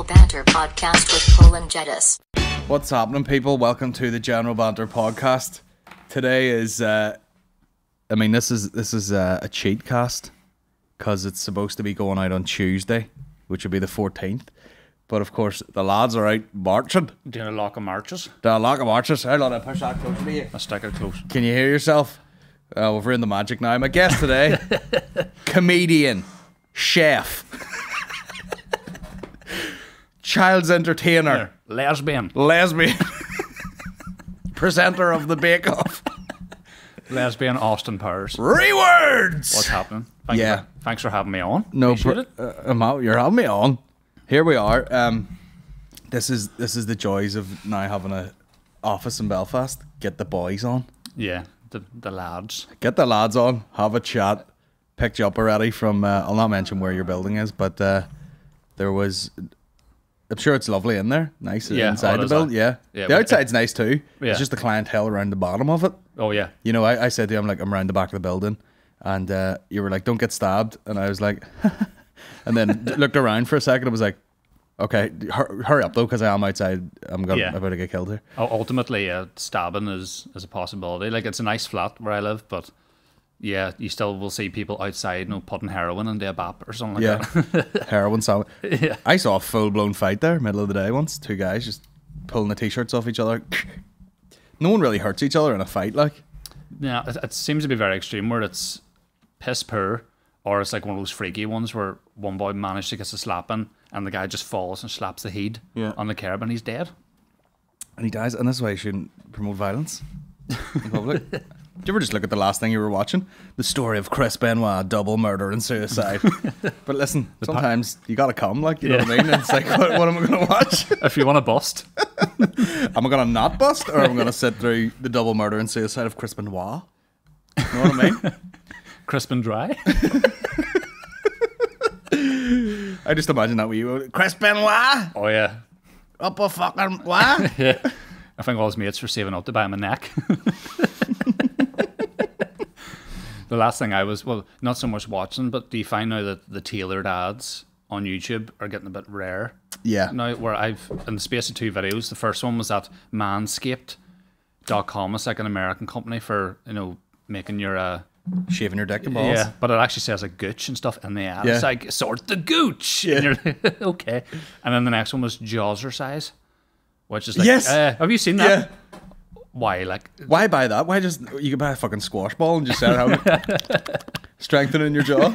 General Banter Podcast with Colin Geddis. What's happening, people? Welcome to the General Banter Podcast. Today is, this is a cheat cast because it's supposed to be going out on Tuesday, which would be the 14th. But of course, the lads are out marching. Doing a lock of marches. Doing a lock of marches. How long I push that closer to you? I'll stick it close. Can you hear yourself? We're in the magic now. My guest today, comedian, chef, child's entertainer, lesbian, presenter of the Bake Off, lesbian Austin Powers. Rewards. What's happening? Thanks for having me on. No, you're having me on. Here we are. This is the joys of now having a office in Belfast. Get the boys on. Yeah, the lads. Get the lads on. Have a chat. Picked you up already from. I'll not mention where your building is, but there was. I'm sure it's lovely in there. Nice inside the building. Yeah. The outside's nice too. Yeah. It's just the clientele around the bottom of it. Oh yeah. You know, I said to you, I'm around the back of the building, and you were like, "Don't get stabbed," and I was like, and then looked around for a second. and was like, "Okay, hurry up though, because I am outside. I'm about to get killed here." Ultimately, stabbing is a possibility. Like, it's a nice flat where I live, but yeah, you still will see people outside, putting heroin into a bap or something like that. Heroin sandwich. Yeah. I saw a full-blown fight there, middle of the day once. Two guys just pulling the t-shirts off each other. No one really hurts each other in a fight, like. Yeah, it seems to be very extreme, where it's piss poor, or it's like one of those freaky ones where one boy managed to get a slap in, and the guy just falls and slaps the head on the curb, and he's dead. And he dies, and this is why you shouldn't promote violence in public. Do you ever just look at the last thing you were watching? The story of Chris Benoit, double murder and suicide. But listen, sometimes you gotta come, like, you know what I mean? It's like, what am I gonna watch? If you want to bust. Am I gonna not bust, or am I gonna sit through the double murder and suicide of Chris Benoit? You know what I mean? Crisp and dry. I just imagine that with you. Chris Benoit! Oh yeah. Up a fucking what? Yeah. I think all his mates were saving up to buy him a neck. The last thing I was, well, not so much watching, but do you find now that the tailored ads on YouTube are getting a bit rare? Yeah. Now, where I've, in the space of 2 videos, the first one was that Manscaped.com. It's like an American company for, making your... shaving your dick and balls. Yeah, but it actually says like gooch and stuff in the ad. Yeah. It's like, sort the gooch. Yeah. And you're okay. And then the next one was Jazzercise, which is like, yes. Have you seen that? Yeah. Why buy that? Why just, you could buy a fucking squash ball and just set it out, strengthening your jaw?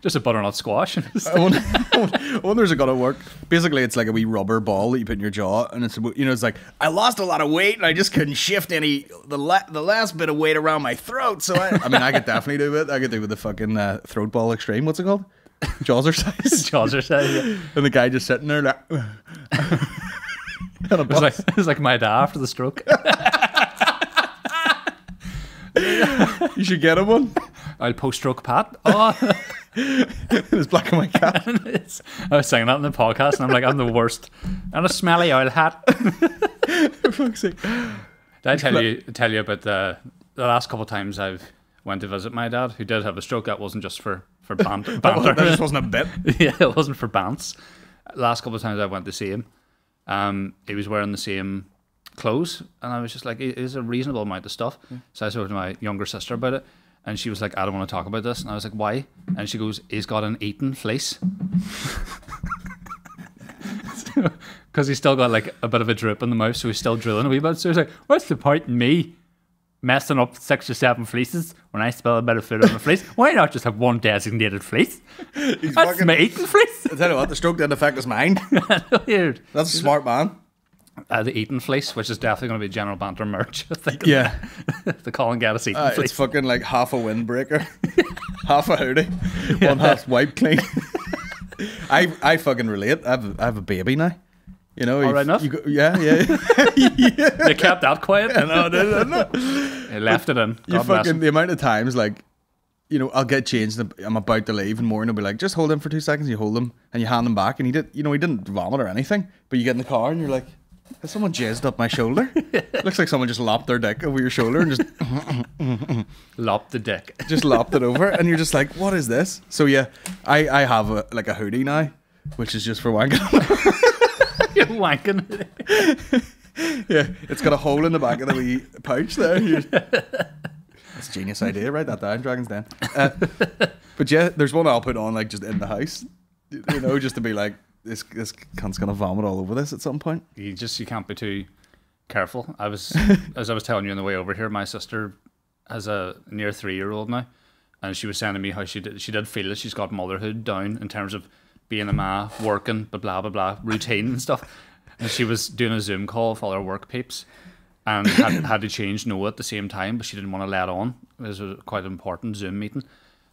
Just a butternut squash. I wonder is it gonna work? Basically, it's like a wee rubber ball that you put in your jaw, and it's it's like, I lost a lot of weight and I just couldn't shift the last bit of weight around my throat. So I could definitely do it. I could do with the fucking throat ball extreme. What's it called? Jazzercise. Jazzercise. Yeah. And the guy just sitting there like. It's like my dad after the stroke. You should get him one. I'll post-stroke Pat. Oh. It's black and white cat. I was saying that in the podcast, and I'm like, I'm the worst. And a smelly oil hat. For fuck's sake. Did I tell you about the last couple of times I've went to visit my dad, who did have a stroke? That wasn't just for banter. That just wasn't a bit. Yeah, it wasn't for bants. Last couple of times I went to see him, he was wearing the same clothes, and I was just like, it is a reasonable amount of stuff. So I spoke to my younger sister about it, and she was like, I don't want to talk about this. And I was like, why? And she goes, he's got an eaten fleece. Because he's still got like a bit of a drip in the mouth, so he's still drilling a wee bit. So he's like, what's the point in me messing up 6 or 7 fleeces when I spill a bit of food on the fleece? Why not just have one designated fleece? That's my eaten fleece. I tell you what, the stroke didn't affect his mind. Weird. That's a smart man. The Eaton fleece, which is definitely going to be General Banter merch, I think. Yeah. The Colin Geddis Eaton fleece. It's fucking like half a windbreaker, half a hoodie, one half wipe clean. I fucking relate. I have a baby now. All right enough? Yeah. You kept that quiet? No. You left it in. You fucking, the amount of times, like, I'll get changed and I'm about to leave, and Maureen will be like, just hold him for 2 seconds. You hold him and you hand him back, and he didn't vomit or anything, but you get in the car and you're like, has someone jizzed up my shoulder? Looks like someone just lopped their dick over your shoulder and just lopped the dick. Just lopped it over, and you're just like, what is this? So yeah, I have a hoodie now which is just for wanking. You're wanking. Yeah, it's got a hole in the back of the wee pouch there. That's a genius idea. Write that down, Dragon's Den. But yeah, there's one I'll put on like just in the house, you know, just to be like, this cunt's gonna vomit all over this at some point. You can't be too careful. As I was telling you on the way over here, my sister has a near 3-year-old now, and she was saying to me how she did feel that she's got motherhood down in terms of being a ma, working, but blah blah blah, routine and stuff. And she was doing a Zoom call with all her work peeps, and had to change Noah at the same time, but she didn't want to let on. It was a quite important Zoom meeting,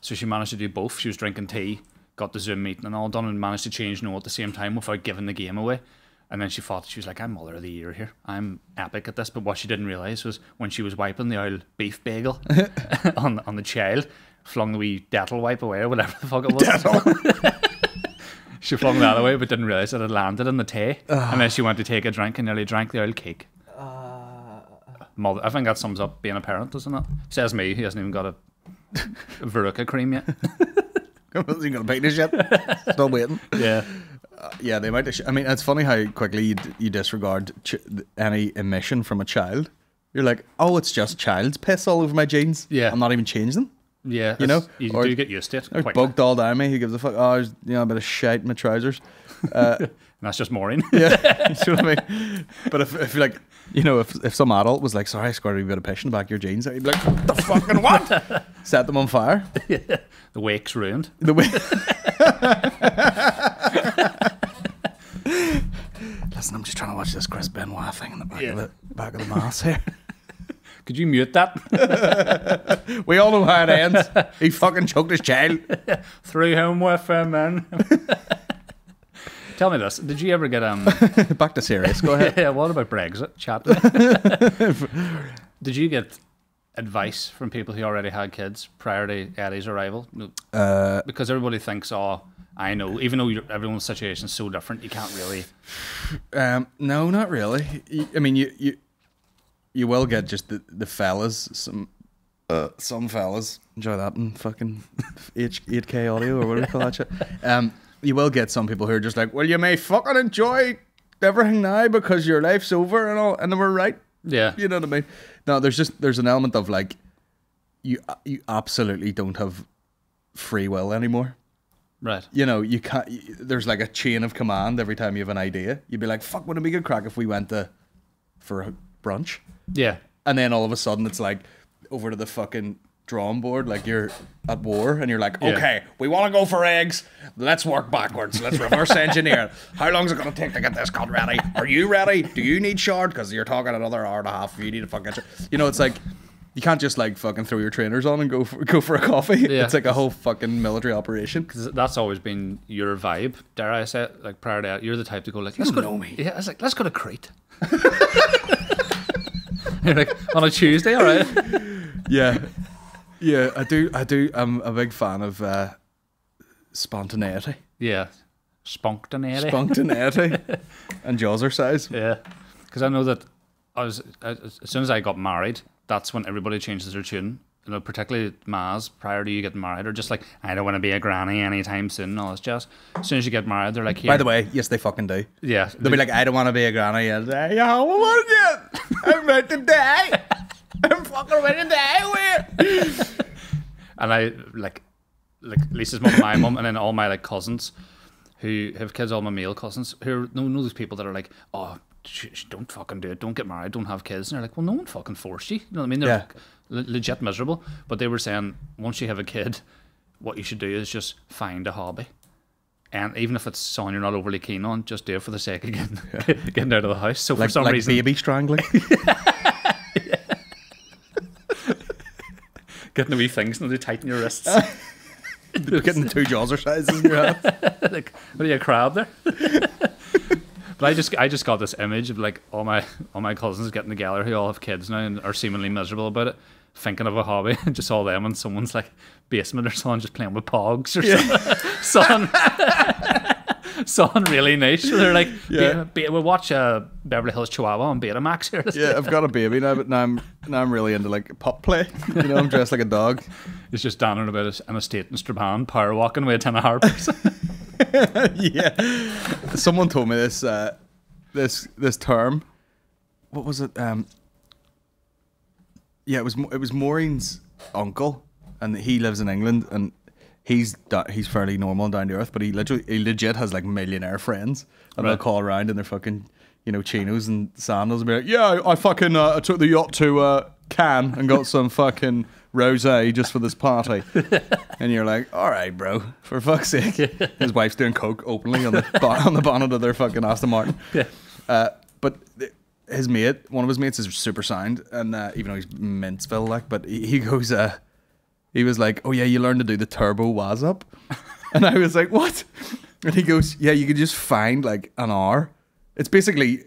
so she managed to do both. She was drinking tea, got the Zoom meeting and all done, and managed to change Noah at the same time without giving the game away. And then she was like, I'm mother of the year here. I'm epic at this. But what she didn't realise was when she was wiping the old beef bagel on the child, flung the wee Dettol wipe away or whatever the fuck it was. Dettol. She flung that away but didn't realise it had landed in the tea. And then she went to take a drink and nearly drank the old cake. Mother, I think that sums up being a parent, doesn't it? Says me, he hasn't even got a Veruca cream yet. He's gonna paint his shit. Still waiting. Yeah. Yeah, they might. I mean, it's funny how quickly you disregard any emission from a child. You're like, oh, it's just child's piss all over my jeans. Yeah, I'm not even changing them. Yeah, you know, you do get used to it. Or bugged all down me. Who gives a fuck? Oh, there's, you know, a bit of shite in my trousers. And that's just Maureen. Yeah, you know what I mean. But if you're like, you know, if some adult was like, sorry, I squirted a bit of piss in the back of your jeans, you'd be like, what the fucking what? Set them on fire. Yeah. The wake's ruined. The wake. Listen, I'm just trying to watch this Chris Benoit thing in the back of the mass here. Could you mute that? We all know how it ends. He fucking choked his child. 3 home with him, man. Tell me this: did you ever get back to serious? Go ahead. Yeah, what about Brexit? Chat. Did you get advice from people who already had kids prior to Eddie's arrival? Because everybody thinks, oh, I know. Even though everyone's situation is so different, you can't really. No, not really. I mean, you will get just the fellas, some fellas enjoy that in fucking 8K audio or whatever you call that shit. You will get some people who are just like, well, you may fucking enjoy everything now because your life's over and all, and then we're right. Yeah, you know what I mean. No, there's an element of like, you absolutely don't have free will anymore. Right. You know, you can't. There's like a chain of command every time you have an idea. You'd be like, fuck, wouldn't it be good crack if we went for a brunch? Yeah. And then all of a sudden it's like over to the fucking drawing board, like you're at war and you're like, okay, we want to go for eggs. Let's work backwards. Let's reverse engineer. How long is it going to take to get this cut ready? Are you ready? Do you need short? Because you're talking another hour and a half. You need to fucking... You know, it's like, you can't just like fucking throw your trainers on and go for a coffee. Yeah. It's like a whole fucking military operation. Because that's always been your vibe, dare I say it. Like prior to that, you're the type to go like, let's go to me. Yeah, I was like, let's go to Crete. You're like, on a Tuesday, all right? Yeah, I do. I'm a big fan of spontaneity. Yeah, spontaneity and jazzercise. Yeah, because I know that as soon as I got married, that's when everybody changes their tune. You know, particularly mas prior to you getting married, or just like, I don't want to be a granny anytime soon and all this jazz. As soon as you get married, they're like, here. By the way, yes, they fucking do. Yeah. They'll be like, I don't want to be a granny. And say, yo, what is it? I'm ready to die. I'm fucking ready to die. And I, like Lisa's mum, my mum, and then all my like cousins who have kids, all my male cousins, who know those people that are like, oh, don't fucking do it. Don't get married. Don't have kids. And they're like, well, no one fucking forced you. You know what I mean? They're legit miserable. But they were saying, once you have a kid, what you should do is just find a hobby. And even if it's something you're not overly keen on, just do it for the sake of getting out of the house. So for some reason... baby strangling? Getting the wee things and they tighten your wrists. Getting the 2 jazzercises in your hand. Like, what are you, a crab there? But I just got this image of like all my cousins getting together who all have kids now and are seemingly miserable about it, thinking of a hobby, and just all them in someone's like basement or something, just playing with pogs or something. Something really nice. Where they're like, we'll watch Beverly Hills Chihuahua on Betamax here. Yeah, I've got a baby now, but now I'm really into like pup play. You know, I'm dressed like a dog. He's just standing about in a state in Strabane, power walking with a tin of harps. Yeah. Someone told me this this term. What was it? Yeah, it was Maureen's uncle, and he lives in England, and he's fairly normal and down to earth, but he legit has like millionaire friends, and they'll call around in their fucking chinos and sandals and be like, yeah, I fucking I took the yacht to Cannes and got some fucking rosé just for this party. And you're like, all right, bro, for fuck's sake. His wife's doing coke openly on the bonnet of their fucking Aston Martin. But his mate, one of his mates, is super sound, and even though he's Mintsville, like, but he goes, he was like, oh yeah, you learned to do the turbo waz up. And I was like, what? And he goes, yeah, you could just find like an hour. It's basically,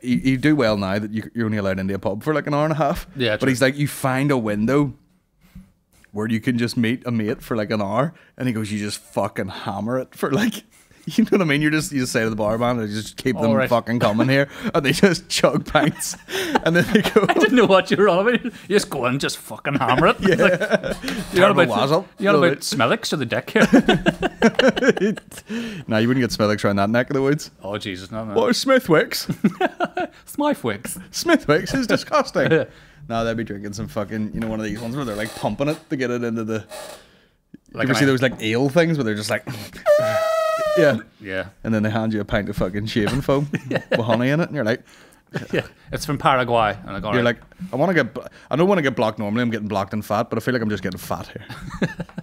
you do well now that you're only allowed into a pub for like an hour and a half. Yeah, but he's like, you find a window where you can just meet a mate for like an hour, and he goes, you just fucking hammer it for like, you know what I mean? You just say to the barman, and just keep them fucking coming here, and they just chug pints, and then they go. I didn't know what you were on about. You just go and just fucking hammer it. Yeah. Like, you're on about Smithwick's or the dick here. No, you wouldn't get Smithwick's around that neck of the woods. Oh Jesus, no. What is Smithwick's? Smithwick's. Smithwick's is disgusting. No, they'd be drinking some fucking, one of these ones where they're like pumping it to get it into the. Like, you ever see those like ale things where they're just like. Yeah. And then they hand you a pint of fucking shaving foam with honey in it, and you're like, yeah, it's from Paraguay. And you're like, I don't want to get blocked normally. I'm getting blocked in fat, but I feel like I'm just getting fat here.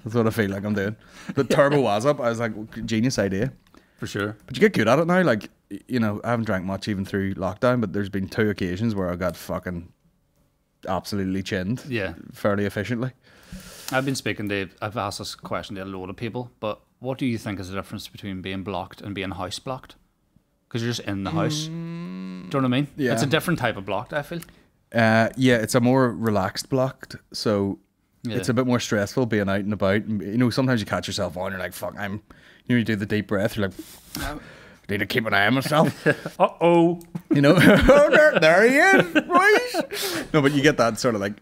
That's what I feel like I'm doing. The turbo was up. I was like, genius idea. For sure. But you get good at it now. Like, I haven't drank much even through lockdown, but there's been 2 occasions where I got fucking absolutely chinned. Yeah. Fairly efficiently. I've asked this question to a load of people, but what do you think is the difference between being blocked and being house blocked? Because you're just in the house. Do you know what I mean? Yeah. It's a different type of blocked, I feel. Yeah, it's a more relaxed blocked, so it's a bit more stressful being out and about. Sometimes you catch yourself on, you're like, fuck, you do the deep breath, you're like, I need to keep an eye on myself. Uh-oh. There he is, right? No, but you get that sort of like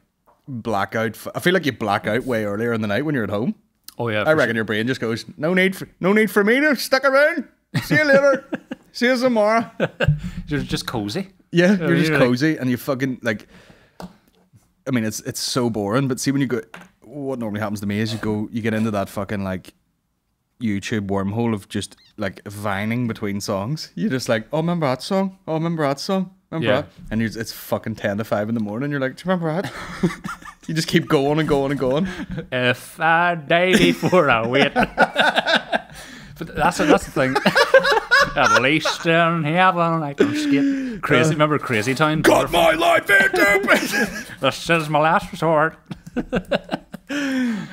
blackout. I feel like you black out way earlier in the night when you're at home. Oh yeah, I reckon your brain just goes, no need for me to stick around. See you later. See you tomorrow. You're just cozy. Yeah, you're just cozy, and you fucking like. I mean, it's so boring, but see when you go, what normally happens to me is you get into that fucking like YouTube wormhole of just like vining between songs. You're just like, oh, remember that song? Oh, remember that song? Remember that? And it's fucking 10 to 5 in the morning. You're like, do you remember that? You just keep going and going and going. If I die before I wait. But that's the thing. At least in heaven I can skip. Crazy. Remember Crazy Town? Got my life into This is my last resort. I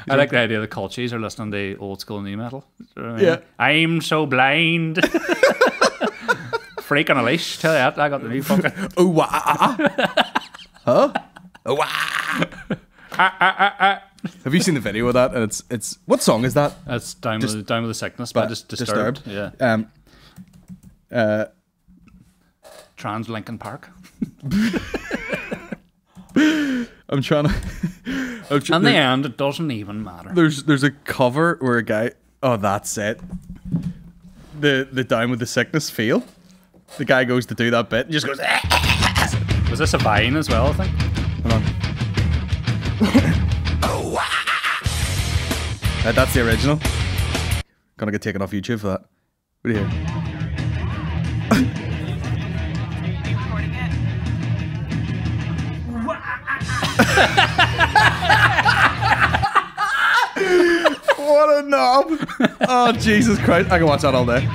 like the idea the Colchies are listening to old school new metal. You know what I mean? Yeah. I'm so blind. Freak on a leash. Tell you that. I got the new fucking. Oh, wah. Huh? Oh, wah. Have you seen the video of that? And it's what song is that? That's Down with the Sickness by Disturbed. Yeah. Trans Linkin Park. I'm trying to. In the end, it doesn't even matter. There's a cover where a guy. Oh, that's it. The Down with the Sickness feel. The guy goes to do that bit and just goes. Was this a Vine as well? I think. Hold on. That's the original. Gonna get taken off YouTube for that. What do you hear? What a knob! Oh Jesus Christ! I can watch that all day.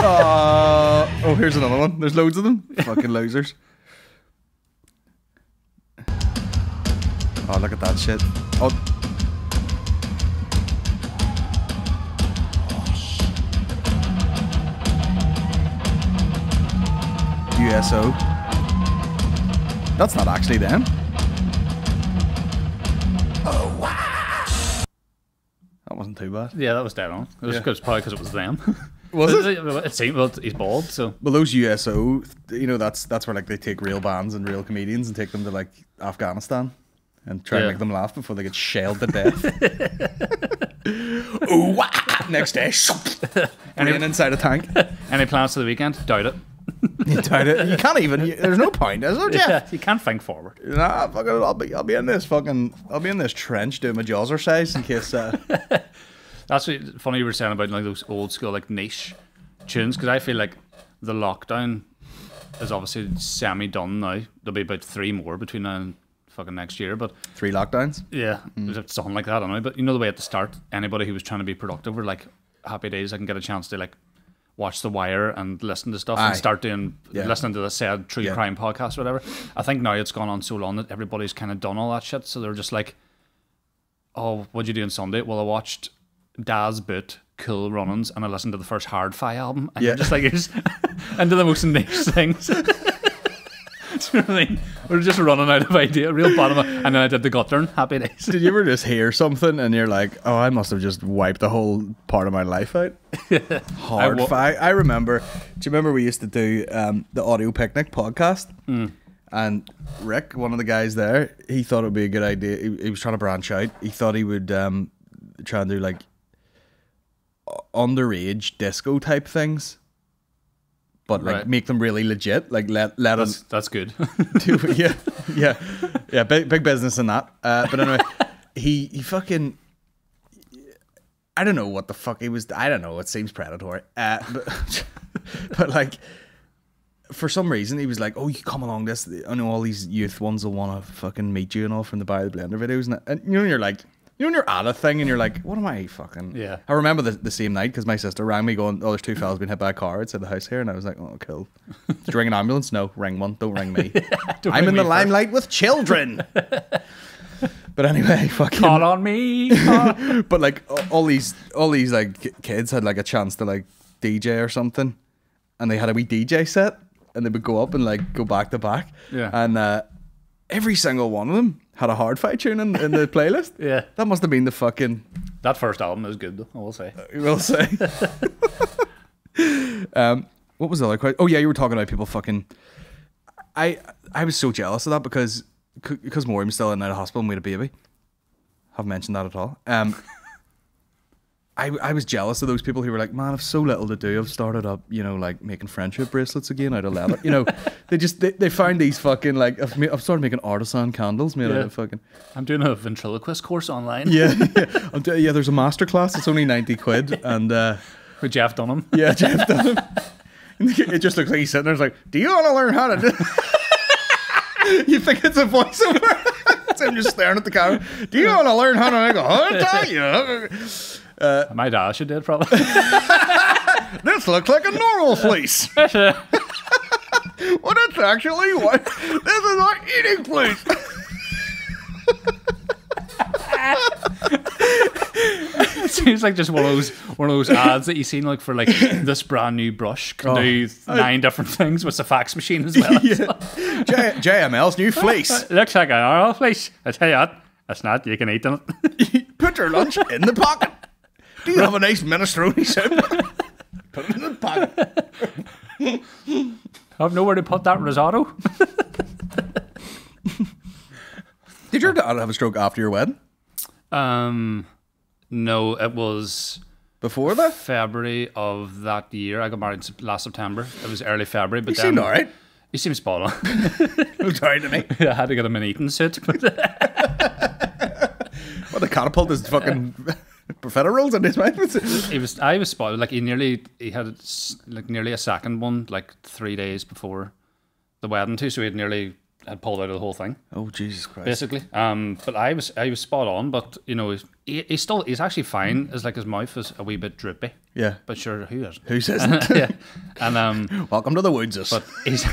Oh, here's another one. There's loads of them. Fucking losers. Oh, look at that shit. Oh. USO. That's not actually them. Oh, wow. That wasn't too bad. Yeah, that was dead on. It was probably because it was them. Was it? It seemed, well, he's bald, so. Well, those USO, that's where like they take real bands and real comedians and take them to like Afghanistan and try and make them laugh before they get shelled to death. Ooh, wah. Next day, brain inside a tank. Any plans for the weekend? Doubt it. You doubt it. You can't even. There's no point, is there, Jeff? Yeah, you can't think forward. Nah, fuck it. I'll be in this trench doing my jazzercise in case. That's what, funny you were saying about like those old school like niche tunes, because I feel like the lockdown is obviously semi done now. There'll be about 3 more between now and fucking next year, but 3 lockdowns. yeah, it's something like that. I don't know, but you know the way at the start, anybody who was trying to be productive were like, happy days. I can get a chance to like watch The Wire and listen to stuff and start doing listening to the said true crime podcast or whatever. I think now it's gone on so long that everybody's kind of done all that shit, so they're just like, oh, what'd you do on Sunday? Well, I watched Daz Boot, Cool Runnings, and I listened to the first Hard-Fi album, and you're just like, you're just into the most niche things. Do you know what I mean? We're just running out of idea, real bottom of, and then I did the Guttern, happy days. Did you ever just hear something and you're like, oh, I must have just wiped the whole part of my life out? Hard-Fi. I remember, do you remember we used to do the Audio Picnic podcast? And Rick, one of the guys there, he thought it would be a good idea. He was trying to branch out. He thought he would try and do like underage disco type things, but like make them really legit. Like let us. That's good. Yeah. Big business in that. But anyway, he fucking. I don't know what the fuck he was. I don't know. It seems predatory. But like, for some reason, he was like, "Oh, you come along this. I know all these youth ones will want to fucking meet you and all from the Buy the Blender videos." And you know, you're like. You know when you're at a thing and you're like, what am I fucking... Yeah. I remember the same night because my sister rang me going, oh, there's 2 fellas been hit by a car outside the house here. And I was like, oh, cool. Did you ring an ambulance? No, ring one. Don't ring me. I'm in the limelight with children. But anyway, fucking... Call on me. But like all these like kids had like a chance to like DJ or something. And they had a wee DJ set. And they would go up and like go back to back. Yeah. And every single one of them had a Hard-Fi tune in the playlist. Yeah. That must have been the fucking... That first album is good, though, I will say. You will say. What was the other question? Oh, yeah, you were talking about people fucking... I was so jealous of that because Maureen's still in the hospital and we had a baby. Haven't mentioned that at all. I was jealous of those people who were like, man, I've so little to do. I've started up, you know, like making friendship bracelets again out of leather. You know, they found these fucking like I've started making artisan candles made out of fucking. I'm doing a ventriloquist course online. Yeah. There's a masterclass. It's only 90 quid and with Jeff Dunham. Yeah, Jeff Dunham. It just looks like he's sitting there. It's like, do you want to learn how to do? You think it's a voiceover? It's him just staring at the camera. Do you want to learn how to make a heart attack? My dad should do it probably. This looks like a normal fleece. Well, it's actually what this is our eating fleece. It seems like just one of those ads that you've seen like for like this brand new brush can do 9 different things with the fax machine as well. Yeah. JML's new fleece. Looks like a normal fleece. I tell you what, it's not. You can eat it. Put your lunch in the pocket. Do you have a nice minestrone soup? Put it in the pocket. I've nowhere to put that risotto. Did your dad have a stroke after your wedding? No, it was before that. February of that year. I got married last September. It was early February, but he seemed alright. He seemed spot on. Looked alright to me. Yeah, I had to get him an eating suit. What, the catapult is fucking profiteroles in his mouth? I was spotted. Like he had like nearly a second one, like 3 days before the wedding too. So he had pulled out of the whole thing. Oh Jesus Christ! Basically, but I was spot on. But you know, he's actually fine. It's like his mouth is a wee bit droopy. Yeah, but sure, who isn't? Who isn't? Yeah, and welcome to the woods. But he's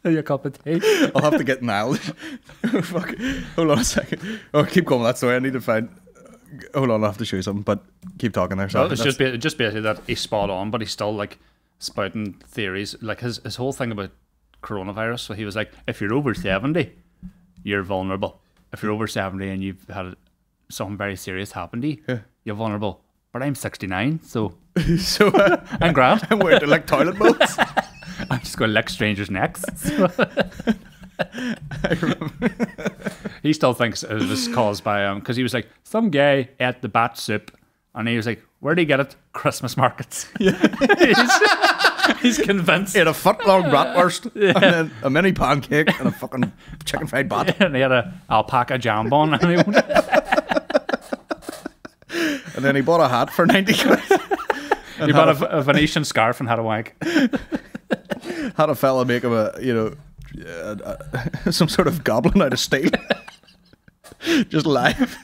your cup of tea. I'll have to get Niall. Oh, fuck. Hold on a second. Oh, keep going with that story. I need to find. Hold on, I'll have to show you something. But keep talking there. Sorry. Well, it's just basically that he's spot on, but he's still like spouting theories. Like his whole thing about coronavirus. So he was like, if you're over 70, you're vulnerable. If you're over 70 and you've had something very serious happen to you, you're vulnerable. But I'm 69, so I'm grand. I'm wearing like toilet bowls. I'm just going to lick strangers' necks. I remember. He still thinks it was caused by because he was like, some guy ate the bat soup And he was like, where do you get it? Christmas markets. he's convinced. He had a foot-long bratwurst, and then a mini pancake, and a fucking chicken fried bat. And he had a alpaca jambon. And then he bought a hat for 90 quid. He bought a Venetian scarf and had a wank. Had a fella make him some sort of goblin out of steel. Just live.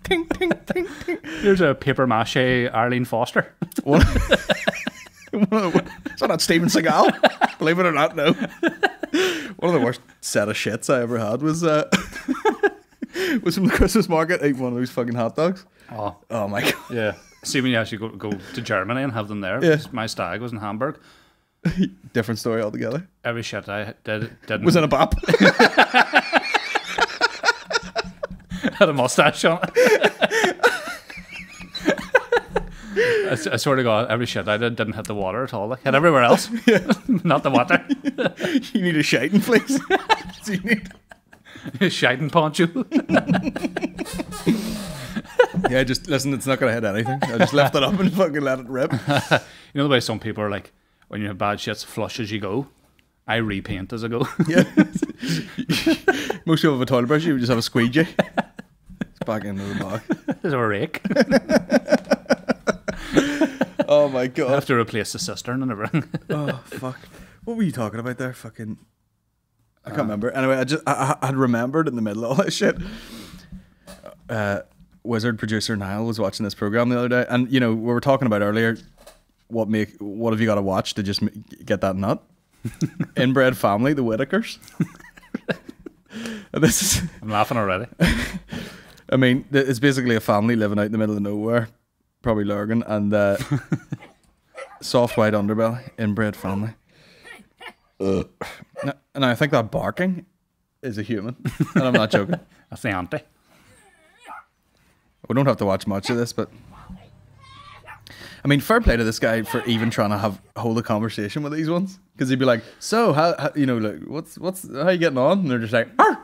Ting, ting, ting, ting. There's a paper mache Arlene Foster. Is that not Steven Seagal? Believe it or not, no. One of the worst set of shits I ever had was from the Christmas market, eating one of those fucking hot dogs. Oh my god. Yeah. See, when you actually go to Germany and have them there. Yeah. My stag was in Hamburg. Different story altogether. Every shit I didn't Was in a bop. had a mustache on it. I swear to God, every shit I didn't hit the water at all. Like, hit everywhere else, not the water. You need a shiting, please. So you need a shiting poncho. Yeah, just listen. It's not gonna hit anything. I just lift it up and fucking let it rip. You know the way some people are like, when you have bad shits, flush as you go. I repaint as I go. Yeah. Most people have a toilet brush. You just have a squeegee. It's back into the bag. There's a rake. Oh my god! I have to replace the cistern and everything. Oh fuck! What were you talking about there? Fucking, I can't remember. Anyway, I had remembered in the middle of all this shit. Wizard producer Niall was watching this program the other day, and you know we were talking about earlier. What have you got to watch to just get that nut? Inbred family, the Whitakers. And this is. I'm laughing already. I mean, it's basically a family living out in the middle of nowhere, probably Lurgan, and soft white underbelly, inbred family. Now, and I think that barking is a human, and I'm not joking. That's the auntie. We don't have to watch much of this, but I mean, fair play to this guy for even trying to hold a conversation with these ones, because he'd be like, "So, how you know, like, how you getting on?" And they're just like, "Arr!"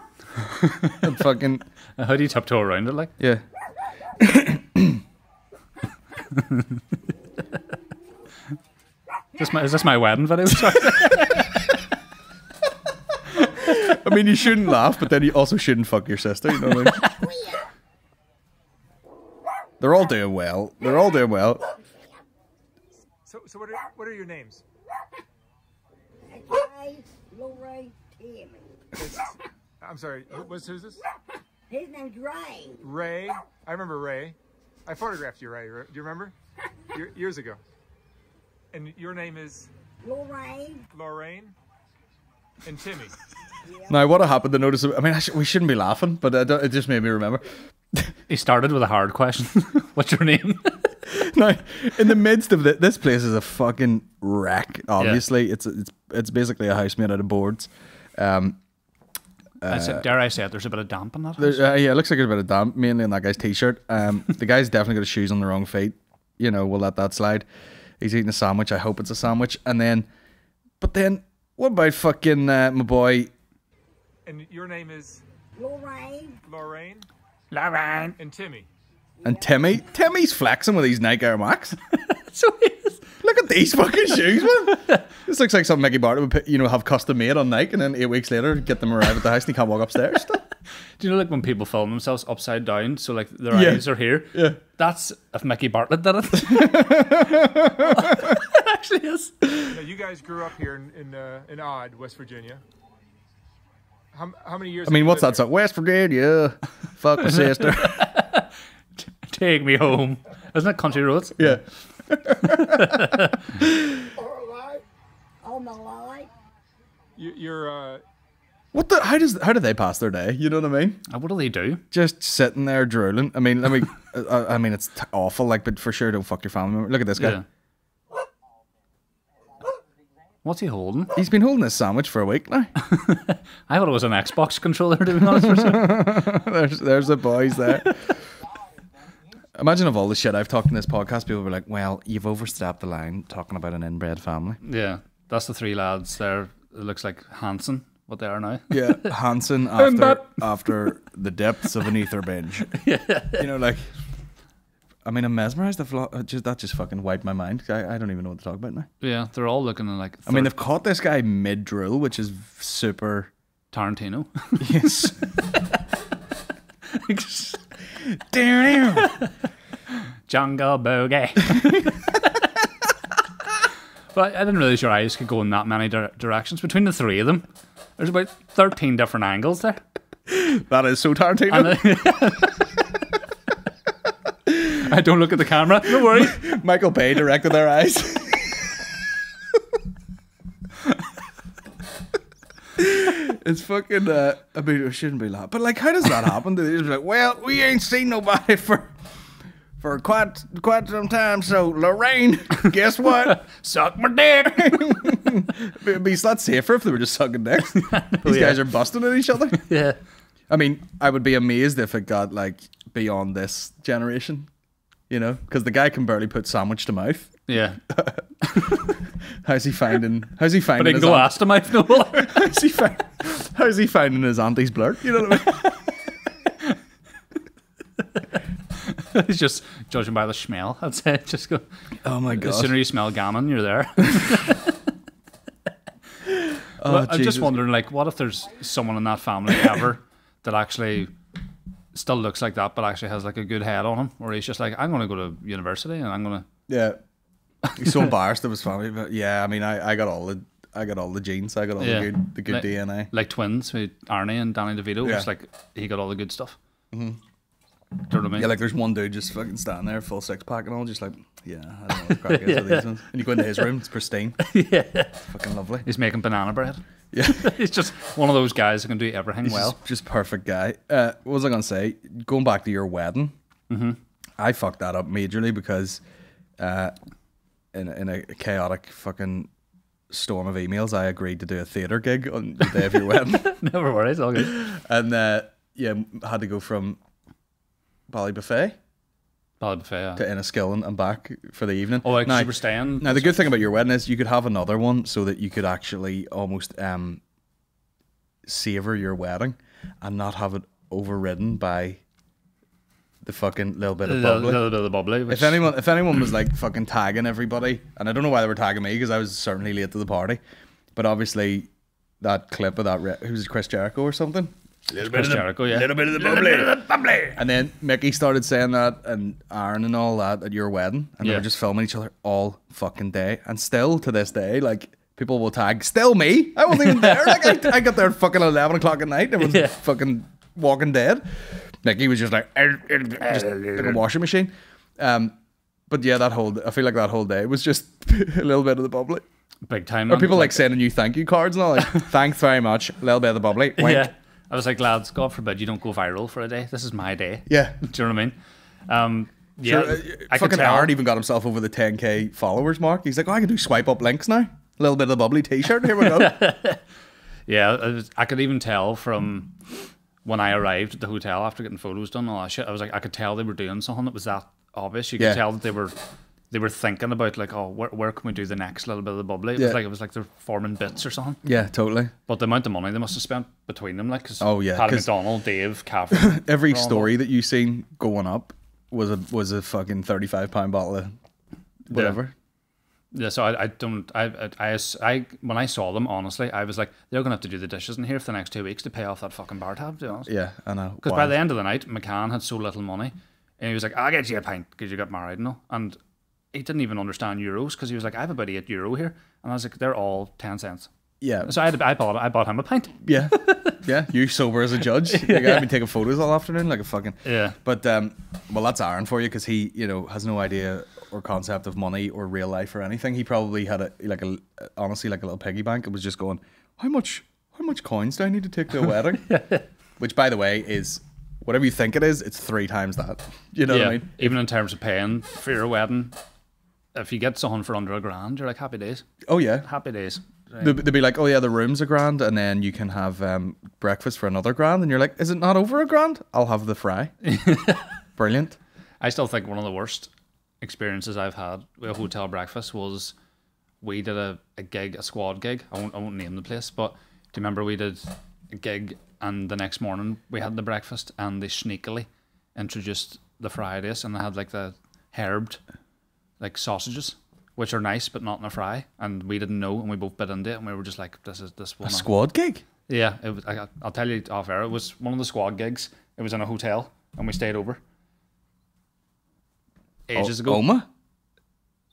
And fucking. How do you tiptoe around it, like? Yeah. Is this my wedding video? I mean, you shouldn't laugh, but then you also shouldn't fuck your sister. You know what I mean? They're all doing well. So what are your names? Ray, Timmy. I'm sorry. Who's this? His name's Ray. Ray. I remember Ray. I photographed you, Ray. Do you remember? Years ago. And your name is? Lorraine. And Timmy. Now, what happened to notice? I mean, we shouldn't be laughing, but it just made me remember. He started with a hard question. What's your name? Now, in the midst of this place is a fucking wreck. Obviously, Yeah. it's basically a house made out of boards. Dare I say it? There's a bit of damp in that house. Yeah, it looks like there's a bit of damp, mainly in that guy's t-shirt. The guy's definitely got his shoes on the wrong feet. You know, we'll let that slide. He's eating a sandwich. I hope it's a sandwich. But then, what about fucking my boy? And your name is? Lorraine. And Timmy. And Timmy's flexing with these Nike Air Max. So he is. Look at these fucking shoes, man. This looks like something Mickey Bartlett would, have custom made on Nike, and then 8 weeks later get them arrive at the house and he can't walk upstairs. Do you know, like when people film themselves upside down, so like their eyes are here? Yeah. That's if Mickey Bartlett did it. It actually is. Now, you guys grew up here in Odd, West Virginia. How many years? I mean, what's that song? West Virginia. Fuck my sister. Take me home. Isn't it Country Roads? Yeah. On the light. You're What the? How do they pass their day? You know what I mean? What do they do? Just sitting there drooling. I mean, it's awful. Like, but for sure, don't fuck your family member. Look at this guy. Yeah. What's he holding? He's been holding this sandwich for a week now. I thought it was an Xbox controller, to be honest with you. There's the boys there. Imagine of all the shit I've talked in this podcast, people were like, "Well, you've overstepped the line talking about an inbred family." Yeah, that's the three lads there. It looks like Hanson, what they are now. Yeah, Hanson after the depths of an ether binge. Yeah. You know, like, I mean, I'm mesmerized. That just fucking wiped my mind. I don't even know what to talk about now. Yeah, they're all looking like. I mean, they've caught this guy mid drill, which is super. Tarantino. Yes. Damn. Jungle Boogie. But I didn't realize your eyes could go in that many directions. Between the three of them, there's about 13 different angles there. That is so Tarantino. I don't look at the camera. Don't worry. Michael Bay directed their eyes. It's fucking. I mean, it shouldn't be that. But like, how does that happen? They just be like, well, we ain't seen nobody for quite some time. So Lorraine, guess what? Suck my dick. It'd be a lot safer if they were just sucking dicks. These guys are busting at each other. Yeah. I mean, I would be amazed if it got like beyond this generation. You know, because the guy can barely put sandwich to mouth. Yeah. How's he finding? But he can go ask him if no more. How's he finding his auntie's blurt? You know what I mean? He's just judging by the smell. I'd say just go. Oh my god! The sooner you smell gammon, you're there. I'm just wondering, like, what if there's someone in that family ever that actually still looks like that, but actually has like a good head on him, or he's just like, I'm going to go to university and I'm going to. Yeah. He's so embarrassed of his family, but yeah, I mean, I got all the genes. I got all the good like, DNA. Like twins, with Arnie and Danny DeVito. Yeah. It's like he got all the good stuff. Mm-hmm. Do you know what I mean? Yeah, like there's one dude just fucking standing there, full six pack and all, just like, yeah, I don't know what the crack is with these ones. And you go into his room, it's pristine. Yeah, it's fucking lovely. He's making banana bread. Yeah, he's just one of those guys who can do everything he's well. Just perfect guy. What was I gonna say? Going back to your wedding, I fucked that up majorly because, in a chaotic fucking storm of emails, I agreed to do a theatre gig on the day of your wedding. Never worries, all good. And yeah, had to go from Ballybuffet yeah. to Enniskillen and back for the evening. Oh, like now, you were staying. Now the good thing about your wedding is you could have another one so that you could actually almost savor your wedding and not have it overridden by the fucking little bit of bubbly. Little bit of bubbly. If anyone was like fucking tagging everybody, and I don't know why they were tagging me because I was certainly late to the party, but obviously that clip of that who's Chris Jericho or something. Chris Jericho, yeah. Little bit of the bubbly. And then Mickey started saying that, and Aaron and all that at your wedding, and they were just filming each other all fucking day. And still to this day, like people will tag still me. I wasn't even there. Like I got there at fucking 11 o'clock at night. It was fucking Walking Dead. Mickey was just like just like a washing machine. But yeah, I feel like that whole day was just a little bit of the bubbly. Big time. Or people like sending you thank you cards and all, like thanks very much, a little bit of the bubbly. Wink. Yeah. I was like, lads, God forbid you don't go viral for a day. This is my day. Yeah. Do you know what I mean? Yeah. Sure, I could fucking tell. Aaron even got himself over the 10k followers mark. He's like, oh, I can do swipe up links now. A little bit of the bubbly t-shirt. Here we go. Yeah, I could even tell from when I arrived at the hotel after getting photos done and all that shit. I was like, I could tell they were doing something that was that obvious. You could tell that they were thinking about like, oh, where can we do the next little bit of the bubbly? It was like they're forming bits or something. Yeah, totally. But the amount of money they must have spent between them, like, cause oh yeah, Paddy McDonald, Dave, Catherine, every story that you seen going up was a fucking £35 bottle of whatever. Yeah, so I when I saw them, honestly, I was like, they're gonna have to do the dishes in here for the next 2 weeks to pay off that fucking bar tab. To be honest. Yeah, I know. Because by the end of the night, McCann had so little money, and he was like, "I'll get you a pint because you got married and all." And he didn't even understand euros because he was like, "I have about €8 here," and I was like, "They're all 10 cents." Yeah. So I bought him a pint. Yeah. Yeah. You sober as a judge. Like, I've been taking photos all afternoon like a fucking. Yeah. But well, that's Aaron for you because he, has no idea or concept of money or real life or anything. He probably had honestly like a little piggy bank. It was just going, how much coins do I need to take to a wedding? Which, by the way, is whatever you think it is, it's 3 times that. You know what I mean? Even in terms of paying for your wedding, if you get someone for under $1,000, you're like, happy days. Oh yeah, happy days. Right. They'd be like, oh yeah, the room's $1,000, and then you can have breakfast for another $1,000, and you're like, is it not over $1,000? I'll have the fry. Brilliant. I still think one of the worst experiences I've had with a hotel breakfast was we did a gig, a squad gig. I won't name the place, but do you remember we did a gig and the next morning we had the breakfast and they sneakily introduced the Fridays and they had like the herbed like sausages, which are nice but not in a fry, and we didn't know, and we both bit into it, and we were just like, this will A not. squad gig? Yeah, it was. I'll tell you off air. It was one of the squad gigs. It was in a hotel, and we stayed over ages ago. Oma?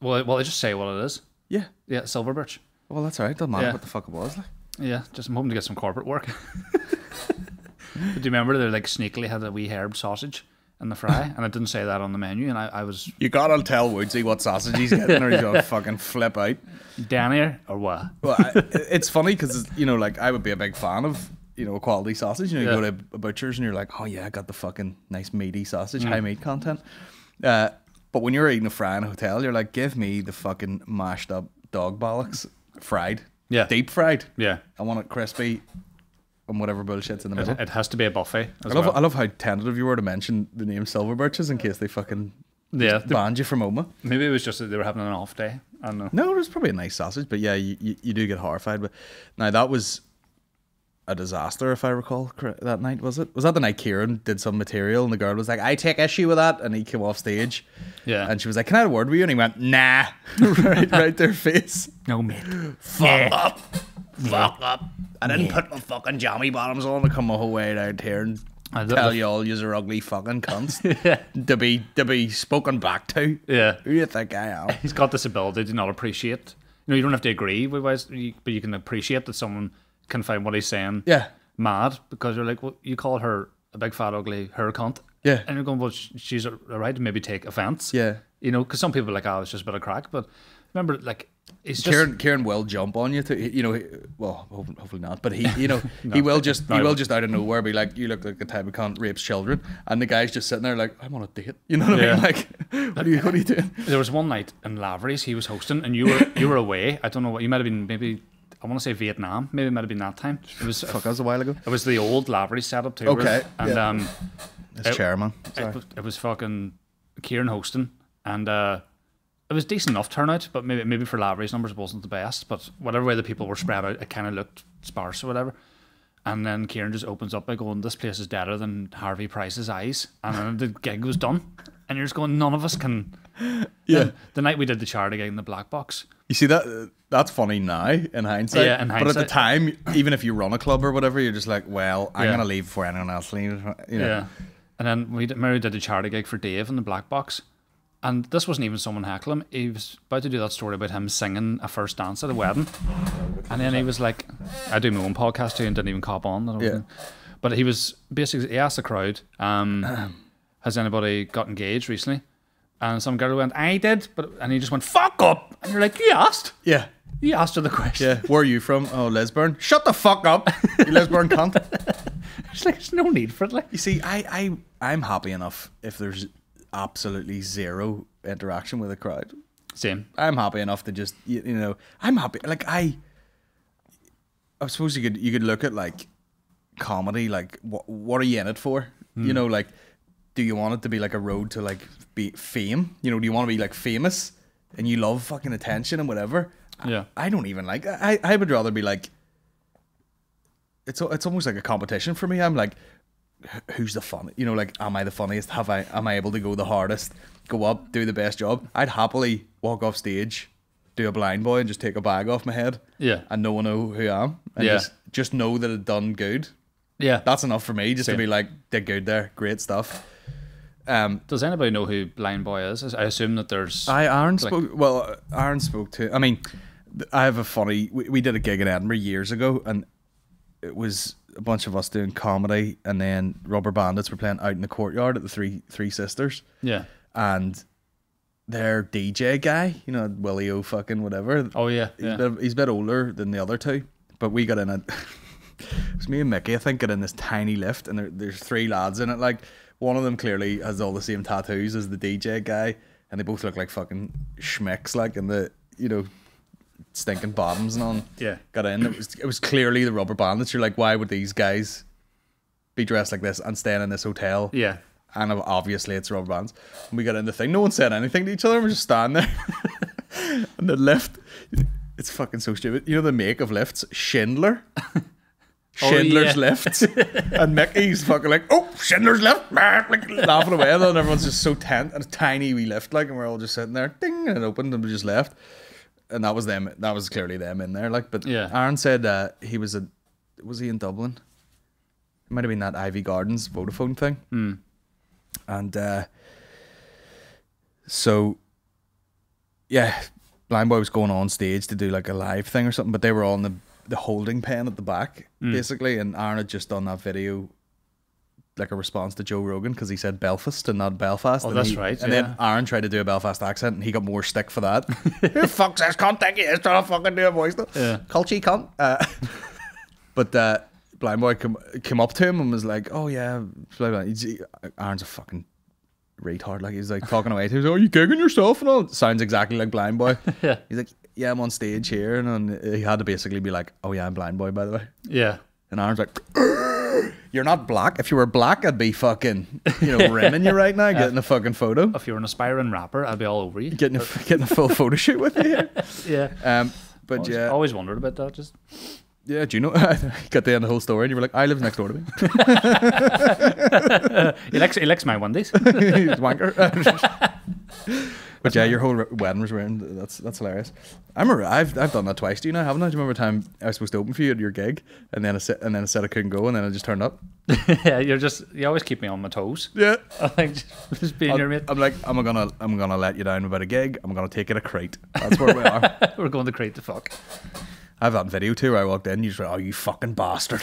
Well, I just say what it is. Yeah. Yeah, Silver Birch. Well, that's alright. Doesn't matter Yeah. what the fuck it was. Like. Yeah, just I'm hoping to get some corporate work. But do you remember they like sneakily had a wee herb sausage in the fry, and I didn't say that on the menu, and I was You gotta tell Woodsy what sausage he's getting, or he's gonna fucking flip out. down here or what? Well, it's funny because like I would be a big fan of a quality sausage. You go to a butcher's and you're like, oh yeah, I got the fucking nice meaty sausage, high meat content. But when you're eating a fry in a hotel, you're like, give me the fucking mashed up dog bollocks, fried, deep fried. Yeah, I want it crispy and whatever bullshit's in the middle. it has to be a buffet. I love how tentative you were to mention the name Silver Birches in case they fucking banned you from Oma. Maybe it was just that they were having an off day. I don't know. No, it was probably a nice sausage, but yeah, you do get horrified. But now that was a disaster, if I recall that night. Was it? Was that the night Kieran did some material and the girl was like, I take issue with that, and he came off stage. Yeah, And she was like, can I have a word with you? And he went, nah. right their face. no mate. Fuck up. Fuck up. I didn't put my fucking jammy bottoms on to come my whole way down here and tell you all you're ugly fucking cunts to be spoken back to. Yeah, Who do you think I am? he's got this ability to not appreciate. You don't have to agree with what but you can appreciate that someone can find what he's saying mad, because you're like, well, you call her a big fat ugly her cunt. Yeah. And you're going, well, she's right to maybe take offence. Yeah. Because some people are like, oh, it's just a bit of crack. But remember, like, it's just... Kieran will jump on you well, hopefully not, but he will just out of nowhere be like, you look like the type of cunt rapes children, and the guy's just sitting there like, I'm on a date. You know what I mean? Like, what are you doing? There was one night in Lavery's he was hosting, and you were away. I don't know what you might have been. Maybe I want to say Vietnam. Maybe it might have been that time. It was that was a while ago. It was the old Lavery setup too. Okay, and as chairman, it was fucking Kieran hosting, and it was decent enough turnout, but maybe for Lavery's numbers it wasn't the best. But whatever way the people were spread out, it kind of looked sparse or whatever. And then Kieran just opens up by going, "This place is deader than Harvey Price's eyes," and then the gig was done. And you're just going, none of us can. Yeah. The night we did the charity gig in the Black Box. You see that's funny now in hindsight. Yeah, in hindsight. But at the time, even if you run a club or whatever, you're just like, well, I'm gonna leave before anyone else leaves. Yeah. And then Mary did a charity gig for Dave in the Black Box. And this wasn't even someone heckling him. He was about to do that story about him singing a first dance at a wedding. And then he was like, I do my own podcast too and didn't even cop on. Yeah. But he was basically, he asked the crowd, has anybody got engaged recently? And some girl went, I did. And he just went, fuck up. And you're like, you asked? Yeah. You asked her the question. Yeah. Where are you from? Oh, Lisburn. Shut the fuck up, you Lisburn cunt. It's like, there's no need for it. Like, you see, I'm happy enough if there's absolutely zero interaction with a crowd. Same. I'm happy enough to just I'm happy. Like I suppose you could look at like comedy, like what are you in it for? Like, do you want it to be like a road to like be fame? Do you want to be like famous and you love fucking attention and whatever? Yeah. I don't even like. I would rather be like. It's almost like a competition for me. I'm like, who's the fun? Like, am I the funniest? Am I able to go the hardest? Go up, do the best job? I'd happily walk off stage, do a blind boy, and just take a bag off my head. Yeah. And no one know who I am. And just know that it done good. Yeah. That's enough for me, just to be like, did good there, great stuff. Does anybody know who Blind Boy is? I assume that there's... Aaron spoke to... I mean, I have a funny... We did a gig in Edinburgh years ago, and it was a bunch of us doing comedy, and then Rubber Bandits were playing out in the courtyard at the Three Sisters. Yeah. And their DJ guy, Willie O fucking whatever. Oh, yeah. He's a bit older than the other two, but we got in it was me and Mickey, I think, got in this tiny lift, and there's three lads in it. Like, one of them clearly has all the same tattoos as the DJ guy, and they both look like fucking schmicks, like, in the, stinking bottoms and on. Yeah. Got in. It was clearly the Rubber Bandits. You're like, why would these guys be dressed like this and staying in this hotel? Yeah. And obviously it's Rubber Bands. And we got in the thing. No one said anything to each other. We're just standing there. And the lift, it's fucking so stupid. The make of lifts, Schindler. Schindler's List, and Mickey's fucking like, oh, Schindler's List, like laughing away, and then everyone's just so tense, and a tiny wee lift, like, and we're all just sitting there, ding, and it opened, and we just left, and that was them. That was clearly them in there, like. But Yeah. Aaron said was he in Dublin? It might have been that Ivy Gardens Vodafone thing, and so yeah, Blind Boy was going on stage to do like a live thing or something, but they were all in the holding pen at the back, basically, and Aaron had just done that video like a response to Joe Rogan because he said Belfast and not Belfast. Oh, and that's right. And yeah. then Aaron tried to do a Belfast accent and he got more stick for that. Who fuck says cunt? Think he is trying to fucking do a voice though. Yeah. Culchy cunt. But Blind Boy came up to him and was like, "Oh yeah, blah, blah." Aaron's a fucking retard. Like he's like talking away to him. He's like, "Oh, you gigging yourself?" And all. It sounds exactly like Blind Boy. Yeah. He's like, "Yeah, I'm on stage here," and he had to basically be like, "Oh yeah, I'm Blind Boy, by the way." Yeah. And Aaron's like, "You're not black. If you were black, I'd be fucking, rimming you right now, getting a fucking photo, If you're an aspiring rapper, I'd be all over you. getting a full photo shoot with you here." Yeah. But Always, yeah, always wondered about that. Just yeah. Do you know? Got the end of the whole story, and you were like, "I live next door to me." he likes my Wendy's. He's a wanker. But yeah, your whole wedding was ruined. That's hilarious. I remember I've done that twice. Do you know? Haven't I? Do you remember the time I was supposed to open for you at your gig, and then I said I couldn't go, and then I just turned up. Yeah, you always keep me on my toes. Yeah. I think just being your mate. I'm like, I'm gonna let you down about a gig. I'm gonna take it a crate. That's where we are. We're going to crate the fuck. I have that video too where I walked in, you just went, "Oh, you fucking bastard."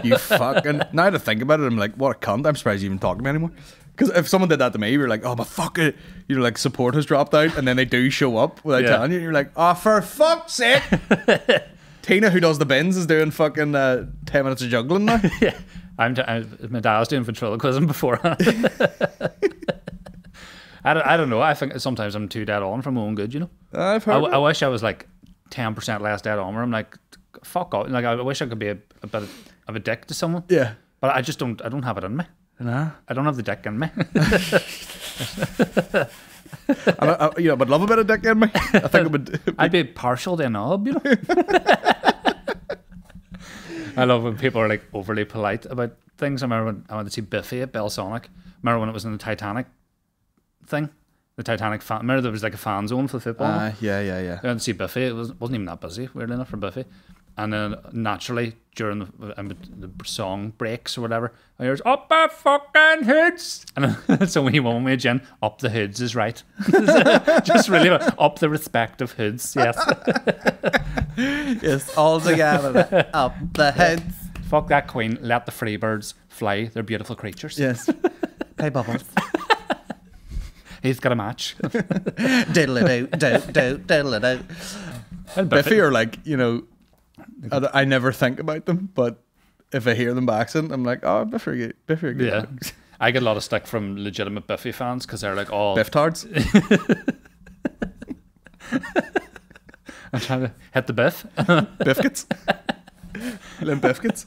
You fucking... Now to think about it, I'm like, what a cunt. I'm surprised you even talk to me anymore. Because if someone did that to me, you're like, "Oh, but fuck it." Like, support has dropped out, and then they do show up without telling you. You're like, "Oh, for fuck's sake." Tina, who does the bins, is doing fucking 10 minutes of juggling now. Yeah. My dad's doing ventriloquism beforehand. I don't know. I think sometimes I'm too dead on for my own good, I've heard I wish I was like 10% less dead on, where I'm like, fuck off. Like, I wish I could be a bit of a dick to someone. Yeah. But I just don't. I don't have it in me. Nah. I don't have the dick in me. I would love a bit of dick in me. I think it would... I'd be partial to a knob, I love when people are like overly polite about things. I remember when I went to see Biffy at Belsonic. Remember when it was in the Titanic thing? The Titanic fan. Remember there was like a fan zone for the football? Yeah. I went to see Biffy. It wasn't even that busy, weirdly enough, for Biffy. And then naturally, during the song breaks or whatever, I hear, "Up the fucking hoods!" And so when you want me gin, "Up the hoods" is right. Just really up the respective hoods, yes. Yes, all together. Up the heads. Fuck that queen, let the free birds fly, they're beautiful creatures. Yes. Hey, Bubbles. He's got a match. Diddle-a-do, diddle-a-do. Biffy are like, I never think about them, but if I hear them by accident, I'm like, "Oh, Biffy are good." Yeah. I get a lot of stick from legitimate Biffy fans because they're like, "Oh, Biff-tards. I'm trying to hit the biff." Biffkits. Limp Biffkits.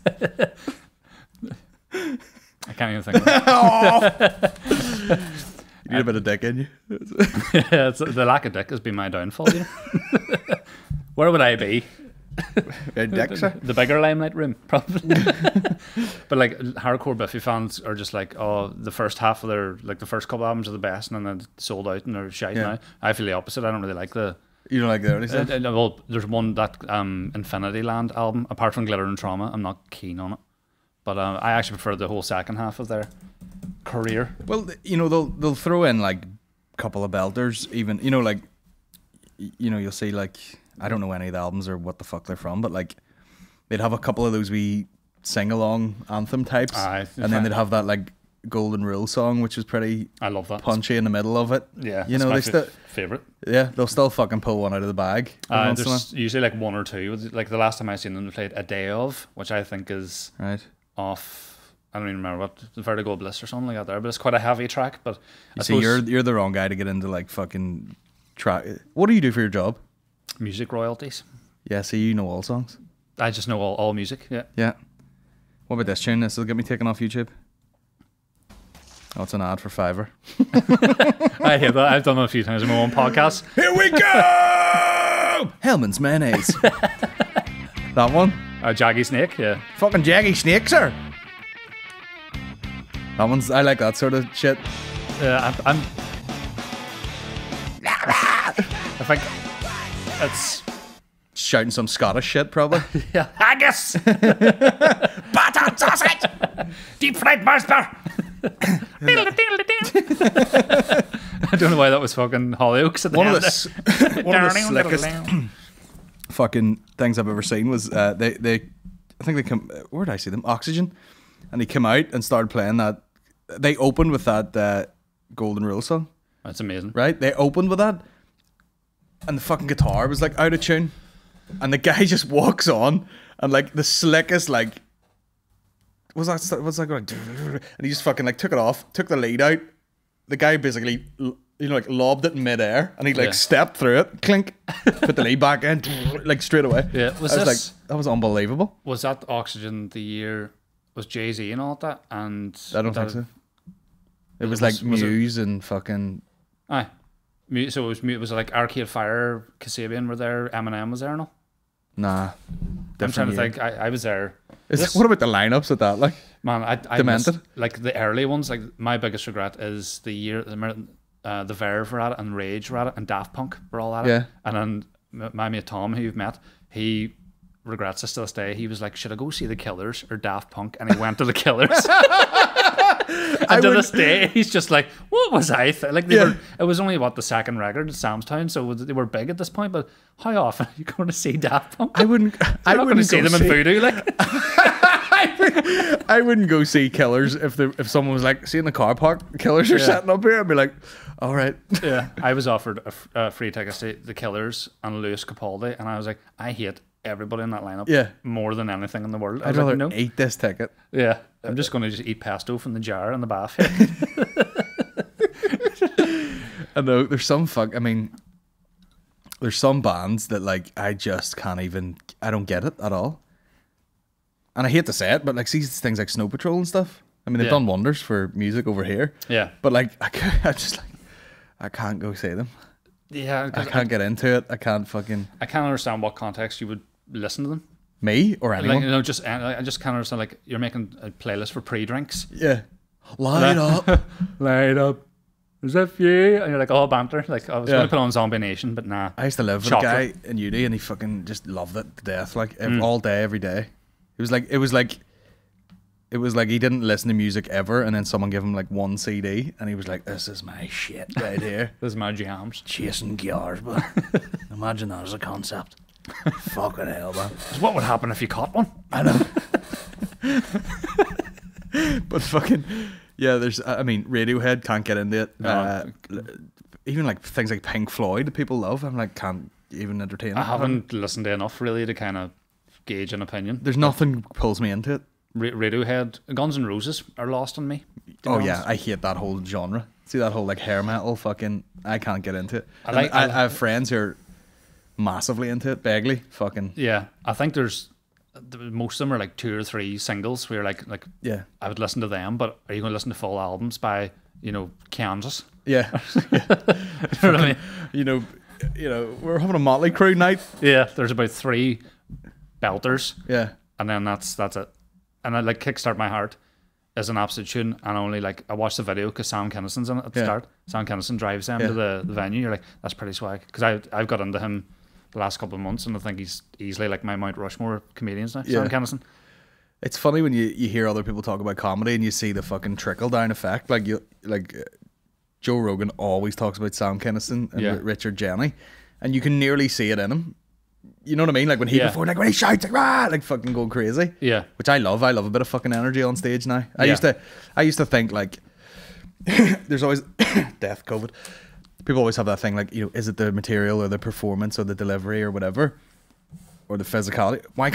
I can't even think of it. You need a bit of dick in you. Yeah, the lack of dick has been my downfall. Where would I be? Dick, sir. The bigger limelight room, probably. But like hardcore Biffy fans are just like, "Oh, the first half of their, like the first couple albums are the best, and then sold out and they're shite now." I feel the opposite. I don't really like the. You don't like the early stuff? Well, there's one, that Infinity Land album. Apart from Glitter and Trauma, I'm not keen on it. But I actually prefer the whole second half of their career. Well, they'll throw in like a couple of belters, even like, you'll see like, I don't know any of the albums or what the fuck they're from, but like they'd have a couple of those wee sing along anthem types, and then they'd have that like Golden Rule song, which is pretty, I love that, punchy in the middle of it. Yeah, they still favorite. Yeah, they'll still fucking pull one out of the bag. There's usually like one or two. Like the last time I seen them, they played "A Day Of," which I think is right off. I don't even remember what, the Vertigo Bliss or something like that there, but it's quite a heavy track. But you see, you're the wrong guy to get into like fucking track. What do you do for your job? Music royalties. Yeah, see, you know all songs. I just know all music. Yeah. What about this tune? This will get me taken off YouTube. Oh, it's an ad for Fiverr. I hear that. I've done it a few times in my own podcast. Here we go! Hellman's mayonnaise. That one? Jaggy Snake, yeah. Fucking Jaggy Snake, sir. That one's, I like that sort of shit. I'm I think it's Shouting some Scottish shit, probably. yeah. Haggis, buttered sausage, deep fried Mars bar. I don't know why that was fucking Hollyoaks at the One end. of the, one of the slickest fucking things I've ever seen was they I think they come, where did I see them? Oxygen, and they came out and started playing that. They opened with that Golden Rule song, That's amazing. right? They opened with that, and the fucking guitar was like out of tune, and the guy just walks on and like the slickest like what's that going, and he just fucking like took it off, took the lead out. The guy basically, like lobbed it in midair, and he like stepped through it, clink, put the lead back in, like straight away. Yeah, I was like, that was unbelievable. Was that Oxygen the year? Was Jay-Z and all that? And I don't think so. It was like Muse and fucking. Aye, so it was like Arcade Fire, Kasabian were there, Eminem was there, and all. Nah. I'm trying to year. think. I was there. What about the lineups at that? Like, Man, I Demented? missed, like the early ones. Like my biggest regret is the year the Verve were at it, and Rage were at it, and Daft Punk were all at it. Yeah. And then my mate Tom, who you've met, he regrets this to this day. He was like, should I go see the Killers or Daft Punk? And he went to the Killers. And to this day, he's just like, what was I? Like they were. It was only the second record at Samstown, so they were big at this point. But how often are you going to see Daft Punk? I wouldn't. You're not going to see them in Voodoo, like. I wouldn't go see Killers if someone was like, see in the car park, Killers are setting up here. I'd be like, all right. Yeah, I was offered a free ticket to the Killers and Lewis Capaldi, and I was like, I hate everybody in that lineup. Yeah. More than anything in the world. I'd rather eat this ticket. Yeah, I'm just going to just eat pesto from the jar in the bath. I know there's some there's some bands that like I just can't even. I don't get it at all. And I hate to say it, but like, see things like Snow Patrol and stuff. I mean, they've done wonders for music over here. Yeah. But like, I just like, I can't go see them. Yeah, I can't get into it. I can't understand what context you would listen to them. Me or anyone. Like, I just can't understand. Like, you're making a playlist for pre-drinks. Yeah. Light up. Light up. Is that for you? And you're like, oh, banter. Like, I was going to put on Zombie Nation, but nah. I used to live with a guy in uni, and he fucking just loved it to death. Like all day, every day. It was like he didn't listen to music ever, and then someone gave him like one CD, and he was like, "This is my shit right here. This is my jams. Chasing gears, but imagine that as a concept. Fucking hell, man. What would happen if you caught one? I know. But fucking yeah, Radiohead can't get into it. No. Even like things like Pink Floyd, that people love. I'm like, can't even entertain it. I haven't listened to enough really to kind of gauge an opinion. There's nothing pulls me into it. Radiohead, Guns N' Roses are lost on me. Oh yeah, I hate that whole genre. See that whole like hair metal fucking. I can't get into it. I have friends who are massively into it. Begley, fucking. Yeah, I think most of them are like 2 or 3 singles where like yeah, I would listen to them, but are you going to listen to full albums by Kansas? Yeah. You know what I mean? You know, we're having a Motley Crue night. Yeah, there's about 3 belters. Yeah, and then that's it. And I like Kickstart My Heart is an absolute tune, and only like I watched the video because Sam Kinnison's in it at the start. Sam Kinnison drives them to the venue. You're like, that's pretty swag, because I've got into him the last couple of months, and I think he's easily like my Mount Rushmore comedians now. Sam Kinnison. It's funny when you hear other people talk about comedy and you see the fucking trickle down effect. Like Joe Rogan always talks about Sam Kinison and Richard Jenny, and you can nearly see it in him. You know what I mean? Like when he shouts like rah, like fucking going crazy. Yeah. Which I love. I love a bit of fucking energy on stage now. I used to think like there's always death, COVID. People always have that thing like, is it the material or the performance or the delivery or whatever, or the physicality? Why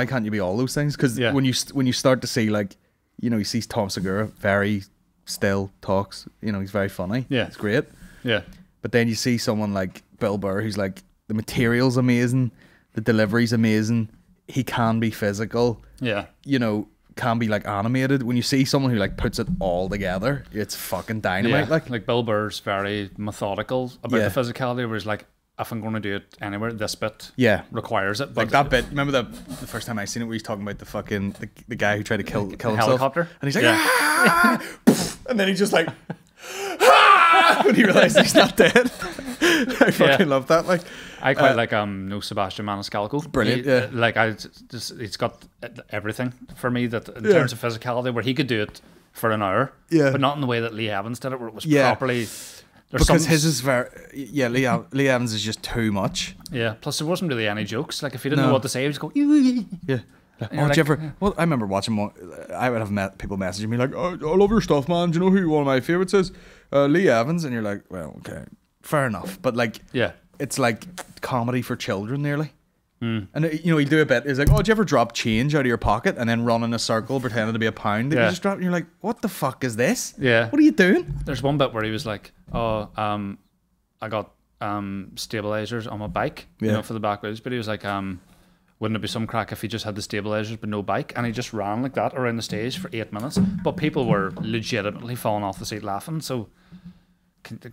can't you be all those things? Because when you start to see like, you see Tom Segura, very still talks. He's very funny. Yeah, it's great. Yeah. But then you see someone like Bill Burr, who's like, the material's amazing, the delivery's amazing, he can be physical, can be like animated. When you see someone who like puts it all together, it's fucking dynamite. Like Bill Burr's very methodical about the physicality, whereas like if I'm going to do it anywhere, this bit Yeah. requires it. But Like that bit. Remember the first time I seen it, where he's talking about the fucking the guy who tried to kill himself, helicopter? and he's like, Yeah. ah! And then he's just like, ah! When he realizes he's not dead. I fucking love that. Like, I quite like No Sebastian Maniscalco. Brilliant, yeah. Like it's got everything for me that in terms of physicality, where he could do it for an hour, Yeah. but not in the way that Lee Evans did it, where it was Yeah. properly. because his is very Lee Evans is just too much. Yeah. Plus, there wasn't really any jokes. Like if he didn't No. know what to say, he would just go. Yeah. you're Oh, like, did you ever? Well, I remember watching one. I would have people messaging me like, "Oh, I love your stuff, man. Do you know who one of my favorites is? Lee Evans." And you're like, "Well, okay, fair enough." But like, Yeah. it's like comedy for children, nearly. Mm. And he'll do a bit. He's like, "Oh, did you ever drop change out of your pocket and then run in a circle pretending to be a pound that you Yeah. just dropped?" And you're like, "What the fuck is this? Yeah. What are you doing?" There's one bit where he was like, "Oh, I got stabilizers on my bike, you Yeah. know, for the back wheels." But he was like, "Wouldn't it be some crack if he just had the stabilizers but no bike?" And he just ran like that around the stage for 8 minutes. But people were legitimately falling off the seat laughing. So